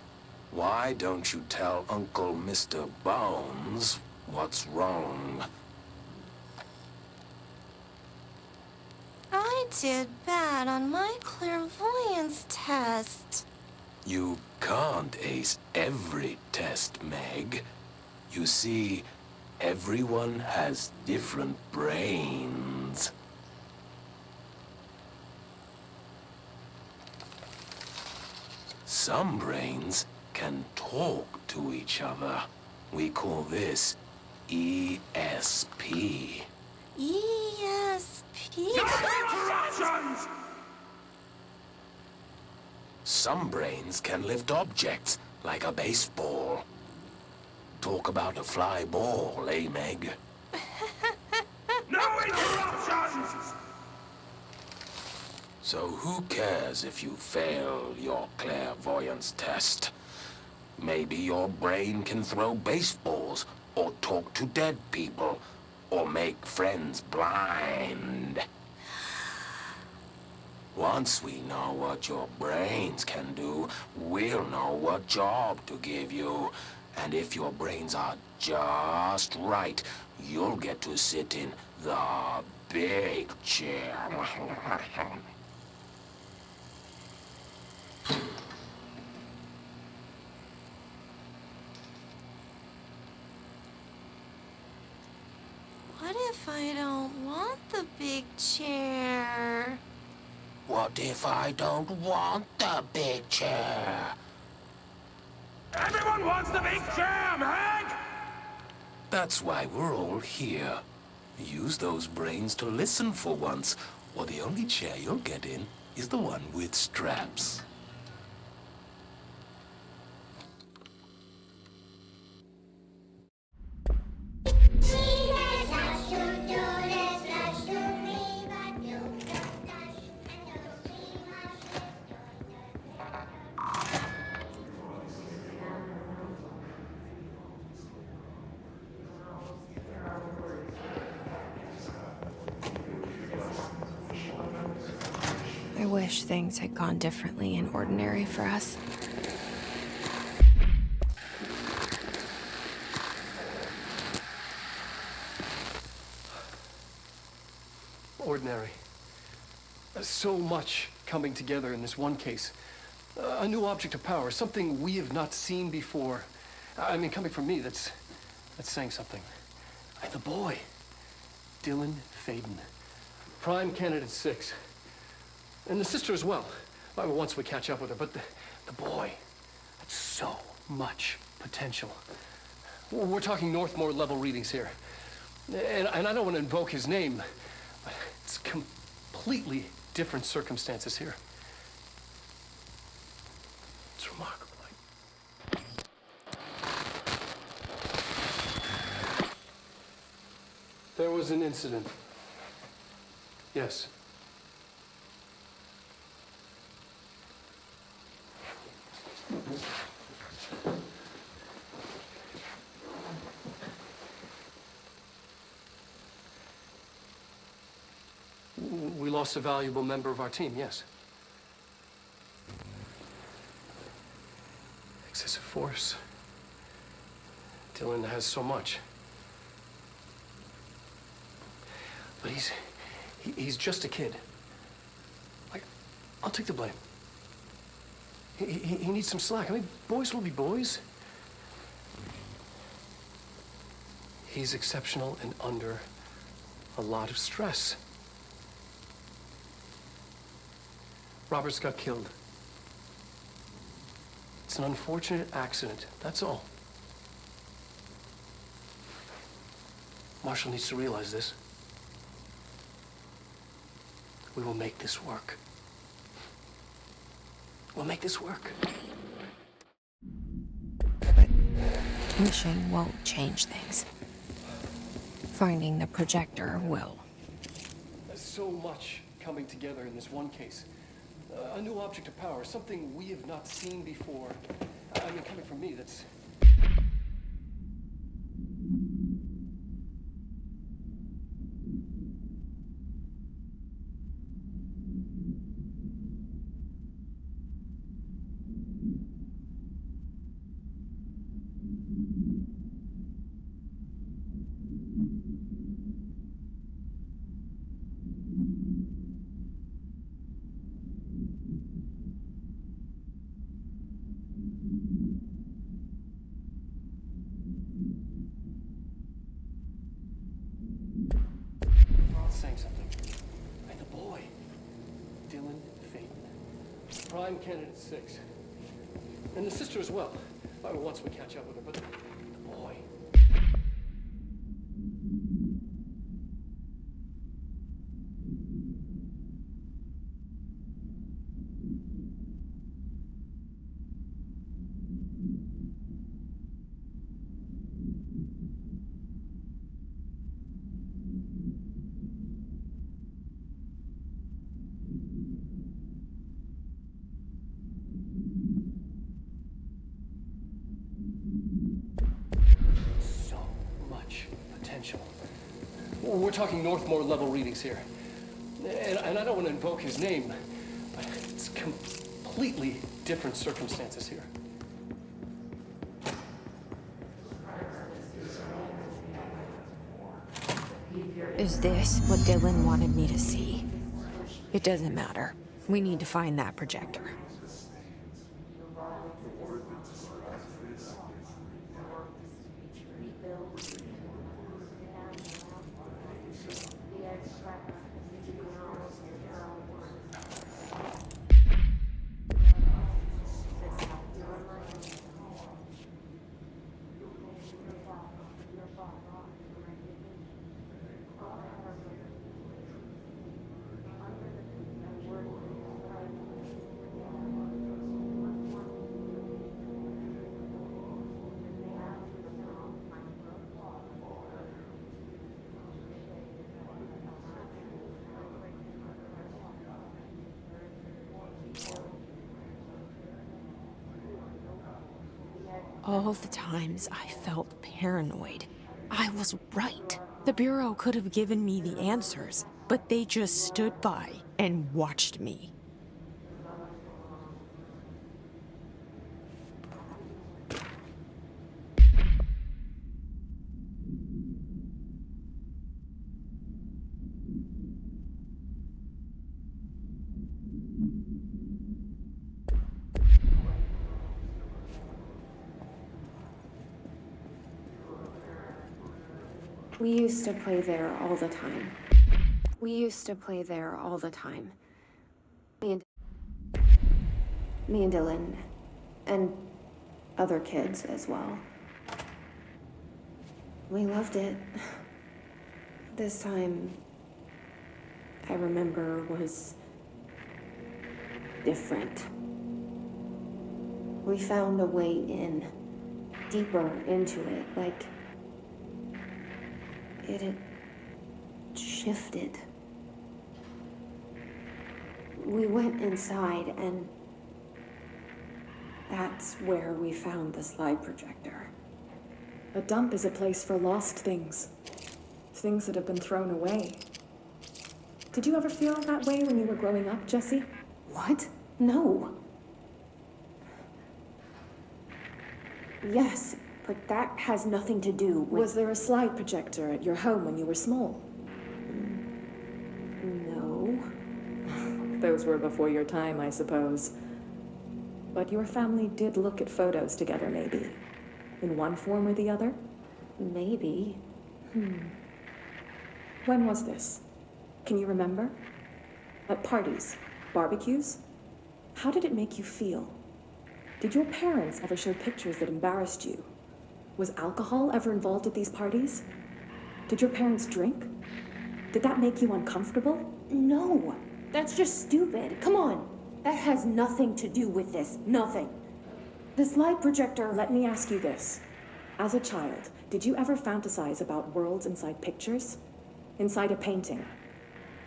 Why don't you tell Uncle Mr. Bones what's wrong? I did bad on my clairvoyance test. You can't ace every test, Meg. You see, everyone has different brains. Some brains can talk to each other. We call this ESP. ESP? Some brains can lift objects, like a baseball. Talk about a fly ball, eh, Meg? No interruptions! So who cares if you fail your clairvoyance test? Maybe your brain can throw baseballs, or talk to dead people, or make friends blind. Once we know what your brains can do, we'll know what job to give you. And if your brains are just right, you'll get to sit in the big chair. What if I don't want the big chair? What if I don't want the big chair? Everyone wants the big chair, Meg! That's why we're all here. Use those brains to listen for once, or the only chair you'll get in is the one with straps. I wish things had gone differently in Ordinary for us. Ordinary. So much coming together in this one case. A new object of power, something we have not seen before. I mean, coming from me, that's saying something. The boy, Dylan Faden, Prime Candidate 6. And the sister as well. Well, once we catch up with her, but the boy, that's so much potential. We're talking Northmore level readings here. And I don't want to invoke his name, but it's completely different circumstances here. It's remarkable. There was an incident. Yes. We lost a valuable member of our team, yes. Excessive force. Dylan has so much. But he's just a kid. I'll take the blame. He needs some slack. I mean, boys will be boys. He's exceptional and under a lot of stress. Roberts got killed. It's an unfortunate accident, that's all. Marshall needs to realize this. We will make this work. We'll make this work. But wishing won't change things. Finding the projector will. There's so much coming together in this one case. A new object of power, something we have not seen before. I mean, coming from me, that's... saying something. And the boy, Dylan Faden, Prime Candidate 6. And the sister as well. Once we catch up with her, but the boy. We're talking Northmore level readings here. And I don't want to invoke his name, but it's completely different circumstances here. Is this what Dylan wanted me to see? It doesn't matter. We need to find that projector. all the times I felt paranoid, I was right. The Bureau could have given me the answers, but they just stood by and watched me. We used to play there all the time. We used to play there all the time. Me and Dylan, and other kids as well. We loved it. This time, I remember, was different. We found a way in, deeper into it, like it had shifted. We went inside, and that's where we found the slide projector. A dump is a place for lost things. Things that have been thrown away. Did you ever feel that way when you were growing up, Jesse? What? No. Yes, but that has nothing to do with... Was there a slide projector at your home when you were small? No. Those were before your time, I suppose. But your family did look at photos together, maybe. In one form or the other? Maybe. When was this? Can you remember? At parties? Barbecues? How did it make you feel? Did your parents ever show pictures that embarrassed you? Was alcohol ever involved at these parties? Did your parents drink? Did that make you uncomfortable? No, that's just stupid. Come on. That has nothing to do with this. Nothing. The slide projector, let me ask you this. As a child, did you ever fantasize about worlds inside pictures? Inside a painting?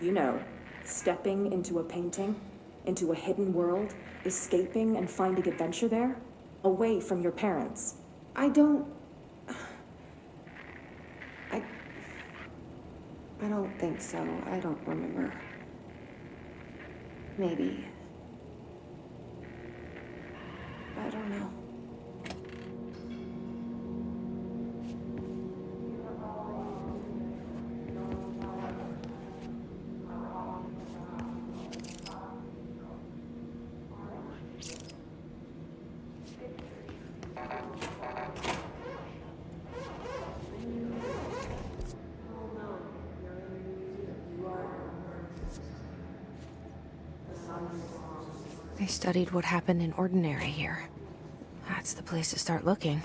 You know, stepping into a painting, into a hidden world, escaping and finding adventure there, away from your parents. I don't think so. I don't remember. Maybe. I don't know. They studied what happened in Ordinary here. That's the place to start looking.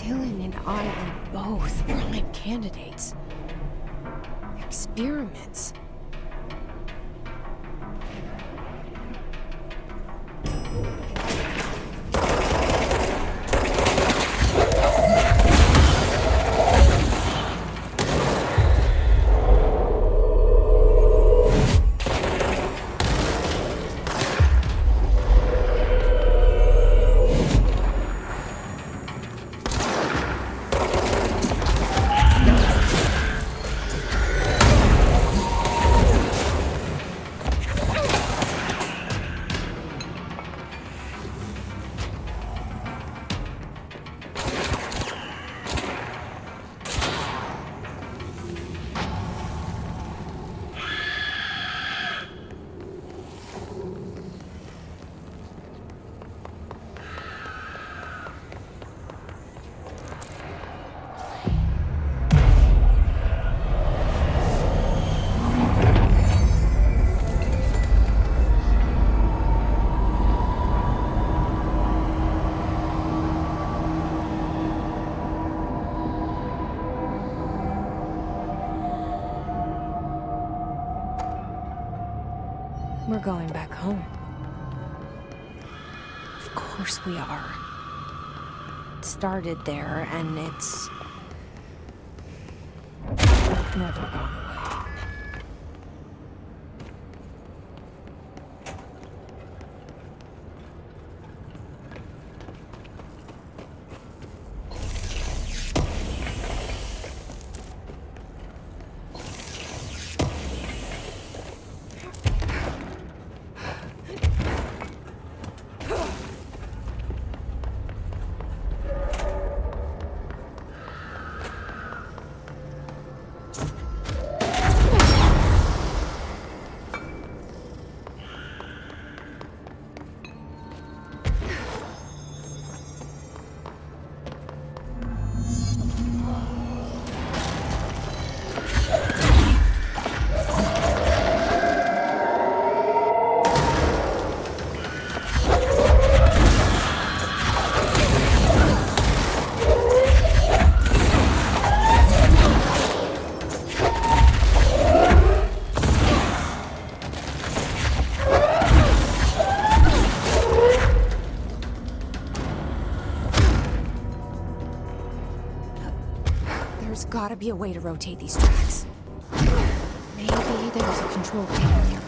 Dylan and I were both prime candidates. Experiments. We're going back home. Of course we are. It started there, and it's never gone away. There's gotta be a way to rotate these tracks. Maybe there's a control panel nearby.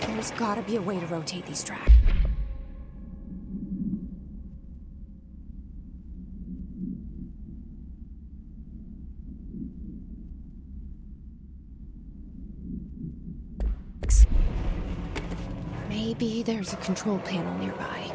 There's gotta be a way to rotate these tracks. Maybe there's a control panel nearby.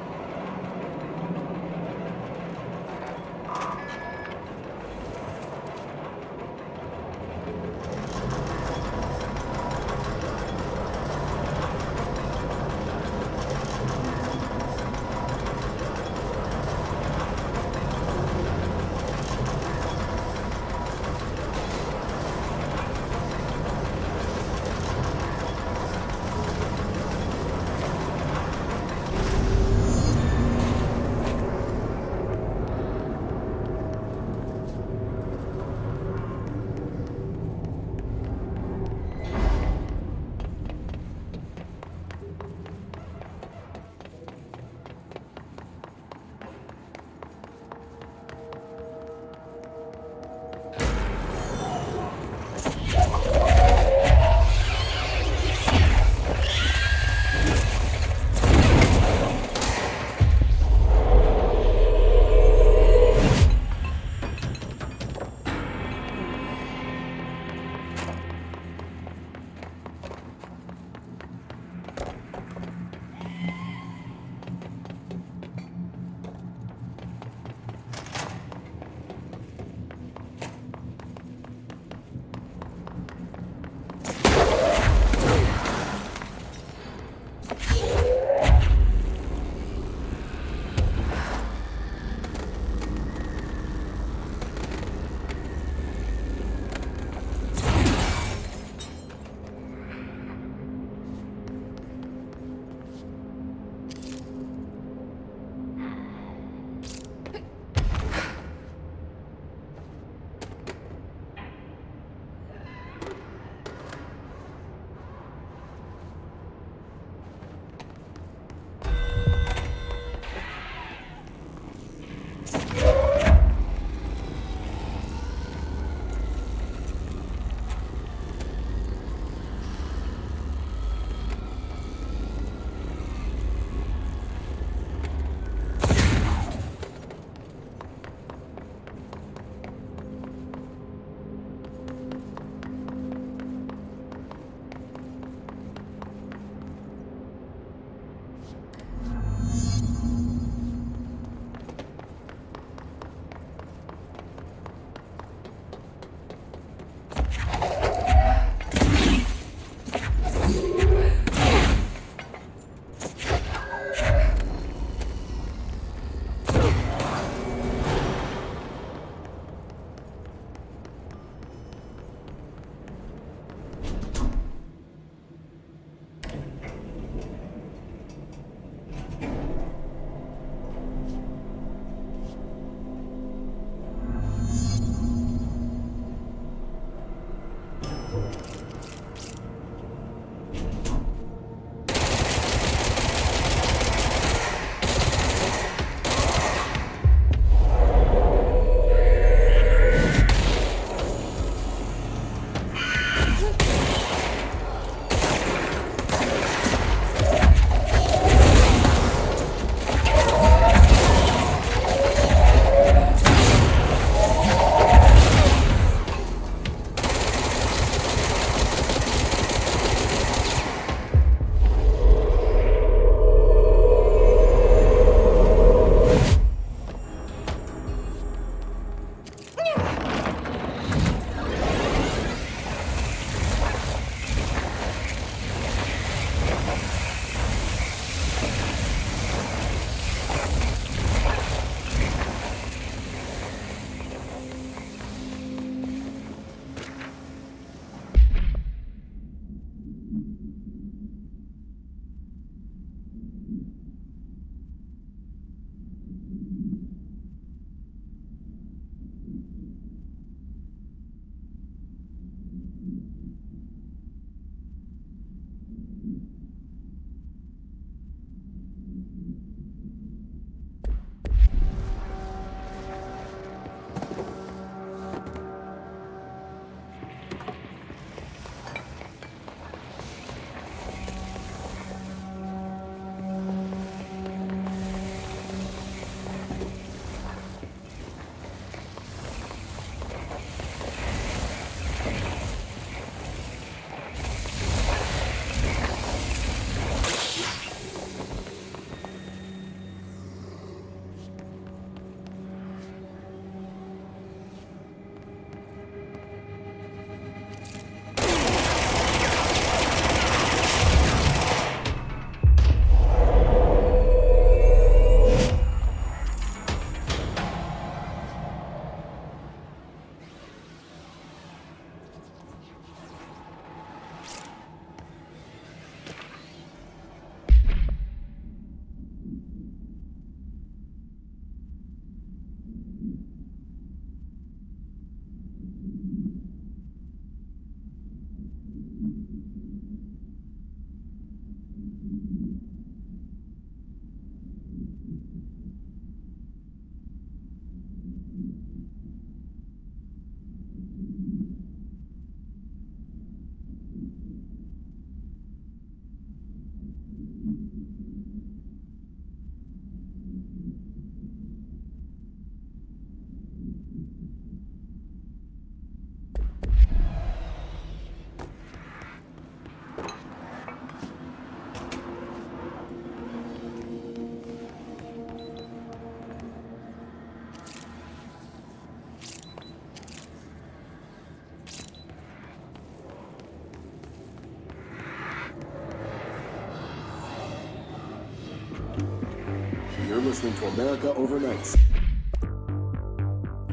listening to America Overnight.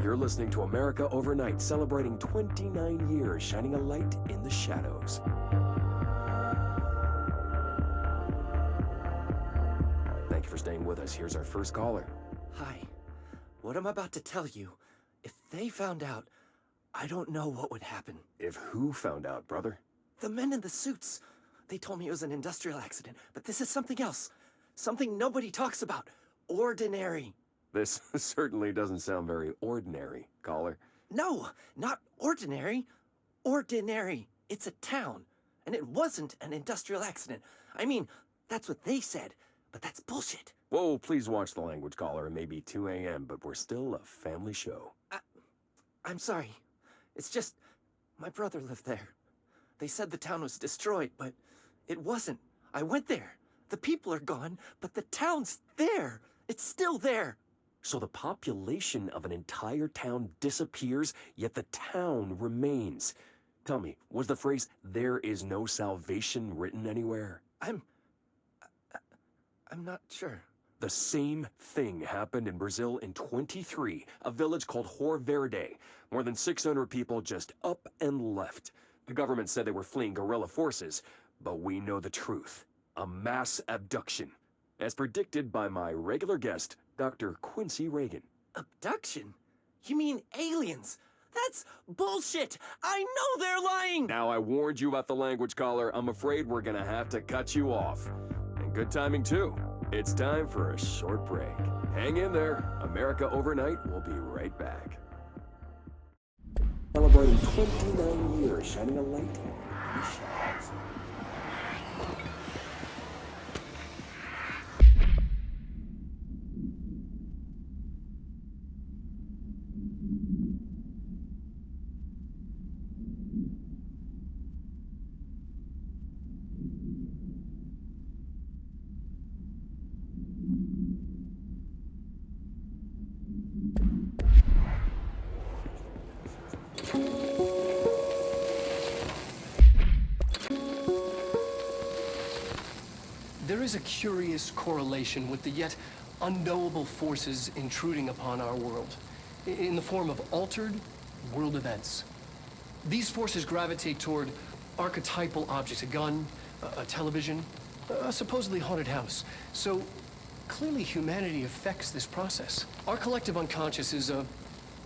You're listening to America Overnight, celebrating 29 years, shining a light in the shadows. Thank you for staying with us. Here's our first caller. Hi. What I'm about to tell you, if they found out, I don't know what would happen. If who found out, brother? The men in the suits. They told me it was an industrial accident, but this is something else. Something nobody talks about. Ordinary. This certainly doesn't sound very ordinary, caller. No, not ordinary. Ordinary. It's a town. And it wasn't an industrial accident. I mean, that's what they said, but that's bullshit. Whoa, please watch the language, caller. It may be 2 a.m., but we're still a family show. I'm sorry. It's just, my brother lived there. They said the town was destroyed, but it wasn't. I went there. The people are gone, but the town's there. It's still there. So the population of an entire town disappears, yet the town remains. Tell me, was the phrase, "there is no salvation," written anywhere? I'm not sure. The same thing happened in Brazil in 23, a village called Hor Verde. More than 600 people just up and left. The government said they were fleeing guerrilla forces, but we know the truth. A mass abduction, as predicted by my regular guest, Dr. Quincy Reagan. Abduction? You mean aliens? That's bullshit! I know they're lying! Now, I warned you about the language, caller. I'm afraid we're gonna have to cut you off. And good timing, too. It's time for a short break. Hang in there. America Overnight will be right back. Celebrating 29 years, shining a light in the shadows. There is a curious correlation with the yet unknowable forces intruding upon our world, in the form of altered world events. These forces gravitate toward archetypal objects, a gun, a television, a supposedly haunted house. So clearly humanity affects this process. Our collective unconscious is a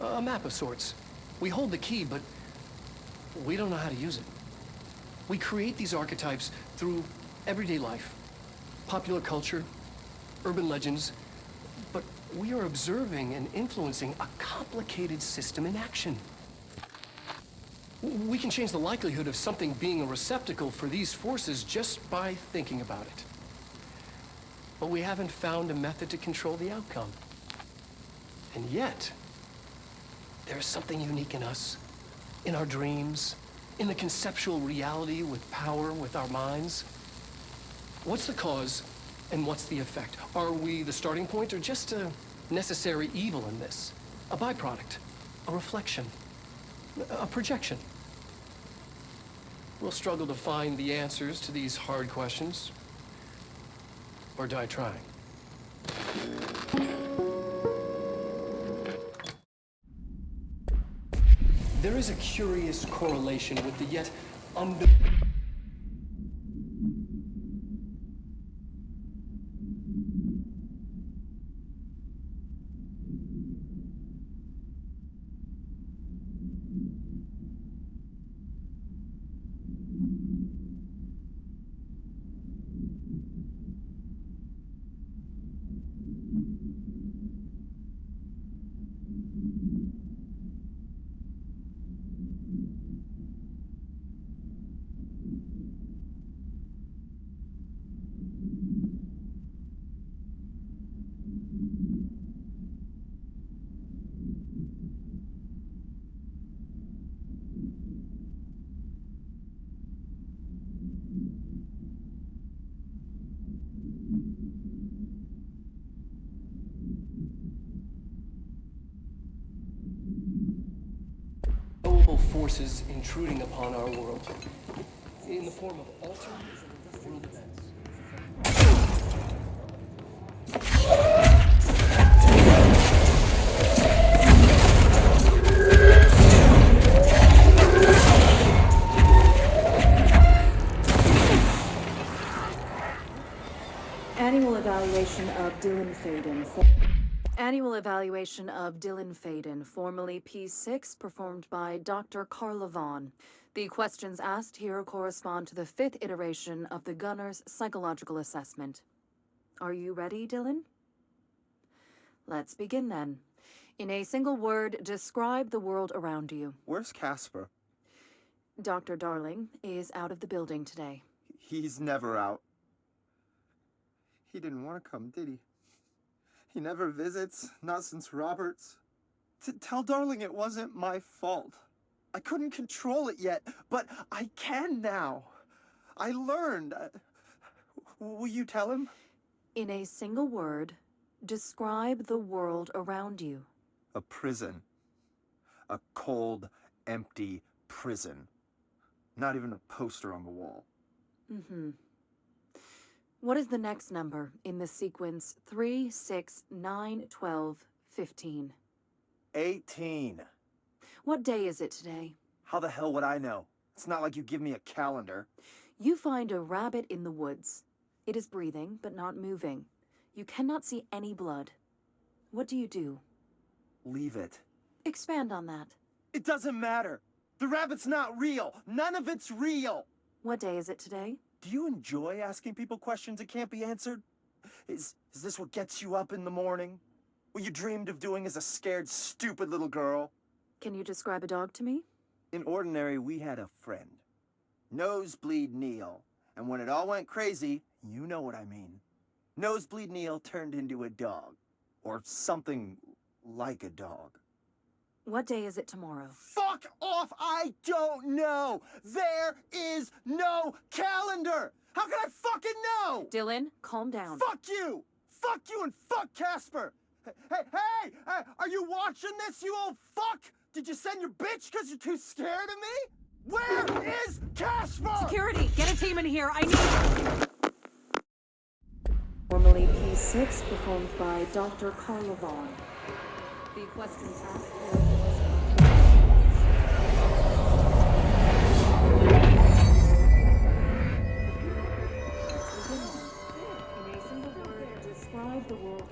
map of sorts. We hold the key, but we don't know how to use it. We create these archetypes through everyday life, popular culture, urban legends, but we are observing and influencing a complicated system in action. We can change the likelihood of something being a receptacle for these forces just by thinking about it. But we haven't found a method to control the outcome. And yet, there's something unique in us, in our dreams, in the conceptual reality with power, with our minds. What's the cause and what's the effect? Are we the starting point or just a necessary evil in this? A byproduct, a reflection, a projection? We'll struggle to find the answers to these hard questions, or die trying. There is a curious correlation with the yet unknown. Forces intruding upon our world in the form of altered world events. evaluation of Dylan Faden. Annual evaluation of Dylan Faden, formerly P6, performed by Dr. Carla Vaughn. The questions asked here correspond to the 5th iteration of the Gunner's psychological assessment. Are you ready, Dylan? Let's begin then. In a single word, describe the world around you. Where's Casper? Dr. Darling is out of the building today. He's never out. He didn't want to come, did he? He never visits, not since Roberts. Tell Darling it wasn't my fault. I couldn't control it yet, but I can now. I learned. Will you tell him? In a single word, describe the world around you. A prison. A cold, empty prison. Not even a poster on the wall. Mm-hmm. What is the next number in the sequence 3, 6, 9, 12, 15? 18. What day is it today? How the hell would I know? It's not like you give me a calendar. You find a rabbit in the woods. It is breathing, but not moving. You cannot see any blood. What do you do? Leave it. Expand on that. It doesn't matter. The rabbit's not real. None of it's real. What day is it today? Do you enjoy asking people questions that can't be answered? Is this what gets you up in the morning? What you dreamed of doing as a scared, stupid little girl? Can you describe a dog to me? In Ordinary, we had a friend. Nosebleed Neil. And when it all went crazy, you know what I mean. Nosebleed Neil turned into a dog. Or something like a dog. What day is it tomorrow? Fuck off! I don't know! There is no calendar! How can I fucking know? Dylan, calm down. Fuck you! Fuck you and fuck Casper! Hey! Are you watching this, you old fuck? Did you send your bitch because you're too scared of me? Where is Casper? Security, get a team in here. I need... Formerly P6, performed by Dr. Carla Vaughn. The questions asked... In a single word, describe the world.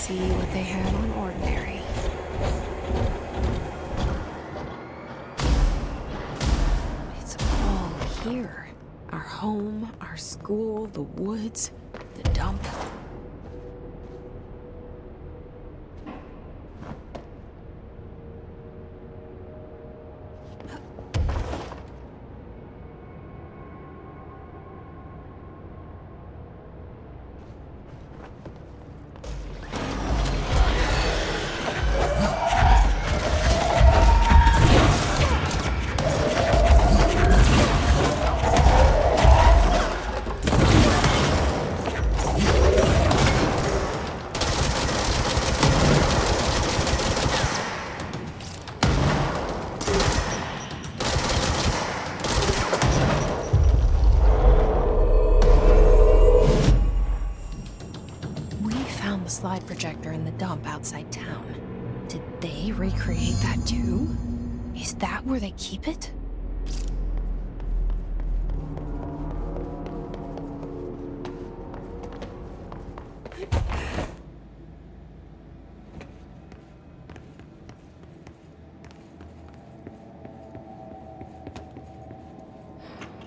See what they had on Ordinary. It's all here. Our home, our school, the woods, the dump. Slide projector in the dump outside town. Did they recreate that too? Is that where they keep it?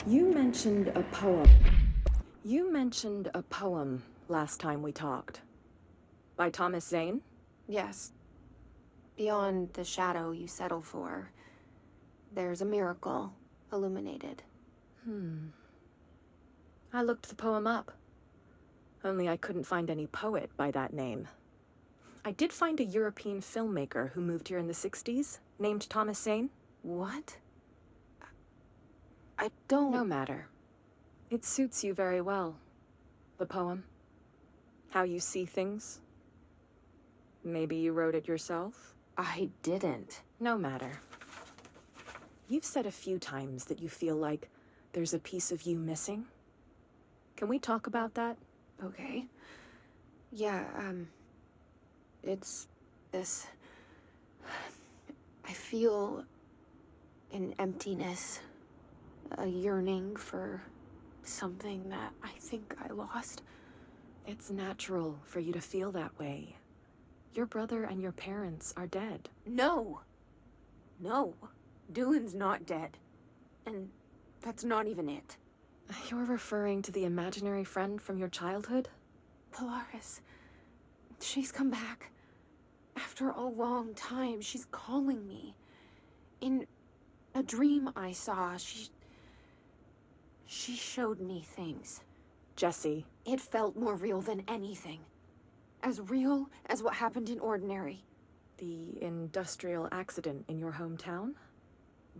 You mentioned a poem. You mentioned a poem last time we talked. By Thomas Zane? Yes. Beyond the shadow you settle for, there's a miracle illuminated. I looked the poem up. Only I couldn't find any poet by that name. I did find a European filmmaker who moved here in the 60s, named Thomas Zane. What? I don't... No matter. It suits you very well. The poem. How you see things. Maybe you wrote it yourself? I didn't. No matter. You've said a few times that you feel like there's a piece of you missing. Can we talk about that? Okay. Yeah, it's this... I feel an emptiness, a yearning for something that I think I lost. It's natural for you to feel that way. Your brother and your parents are dead. No. No. Dylan's not dead. And that's not even it. You're referring to the imaginary friend from your childhood? Polaris. She's come back. After a long time, she's calling me. In a dream I saw, she showed me things. Jesse. It felt more real than anything. As real as what happened in Ordinary. The industrial accident in your hometown?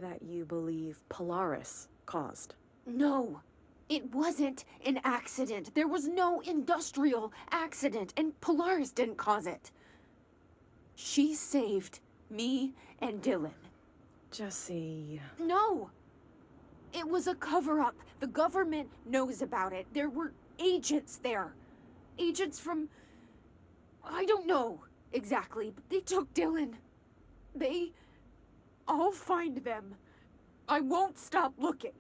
That you believe Polaris caused? No. It wasn't an accident. There was no industrial accident, and Polaris didn't cause it. She saved me and Dylan. Jesse... No! It was a cover-up. The government knows about it. There were agents there. Agents from... I don't know exactly, but they took Dylan. I'll find them. I won't stop looking.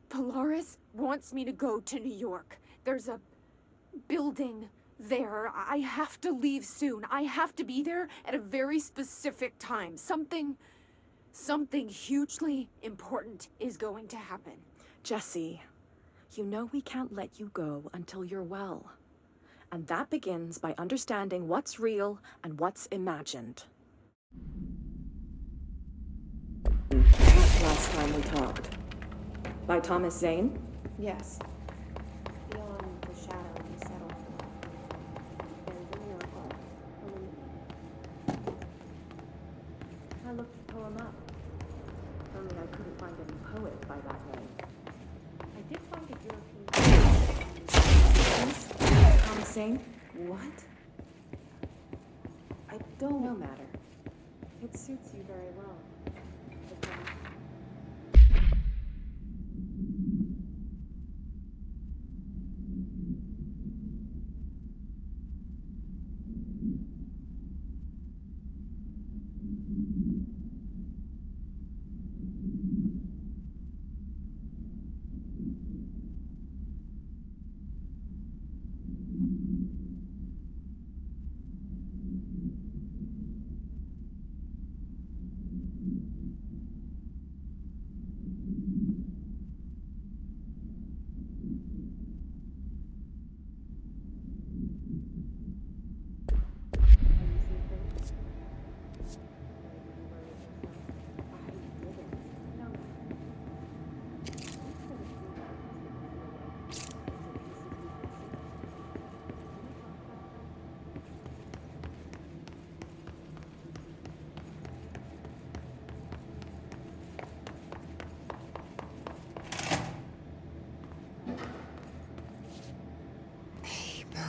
Polaris wants me to go to New York. There's a building there. I have to leave soon. I have to be there at a very specific time. Something hugely important is going to happen. Jesse, you know we can't let you go until you're well. And that begins by understanding what's real and what's imagined. Last time we talked. By Thomas Zane? Yes. Beyond the shadow you settle for, there's a miracle illuminated. I looked the poem up. Only I couldn't find any poet by that name. I did find a European... Thomas Zane? What? I don't... No matter. It suits you very well.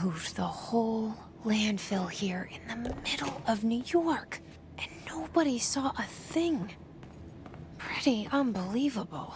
Moved the whole landfill here in the middle of New York, and nobody saw a thing. Pretty unbelievable.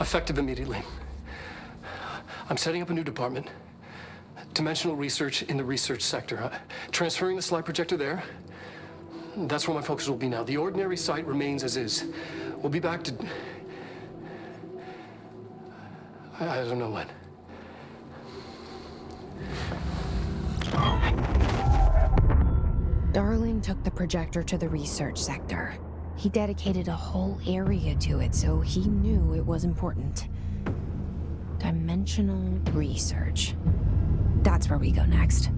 Effective immediately. I'm setting up a new department. Dimensional research in the research sector. Transferring the slide projector there. That's where my focus will be now. The ordinary site remains as is. We'll be back to... I don't know when. Darling took the projector to the research sector. He dedicated a whole area to it, so he knew it was important. Dimensional research. That's where we go next.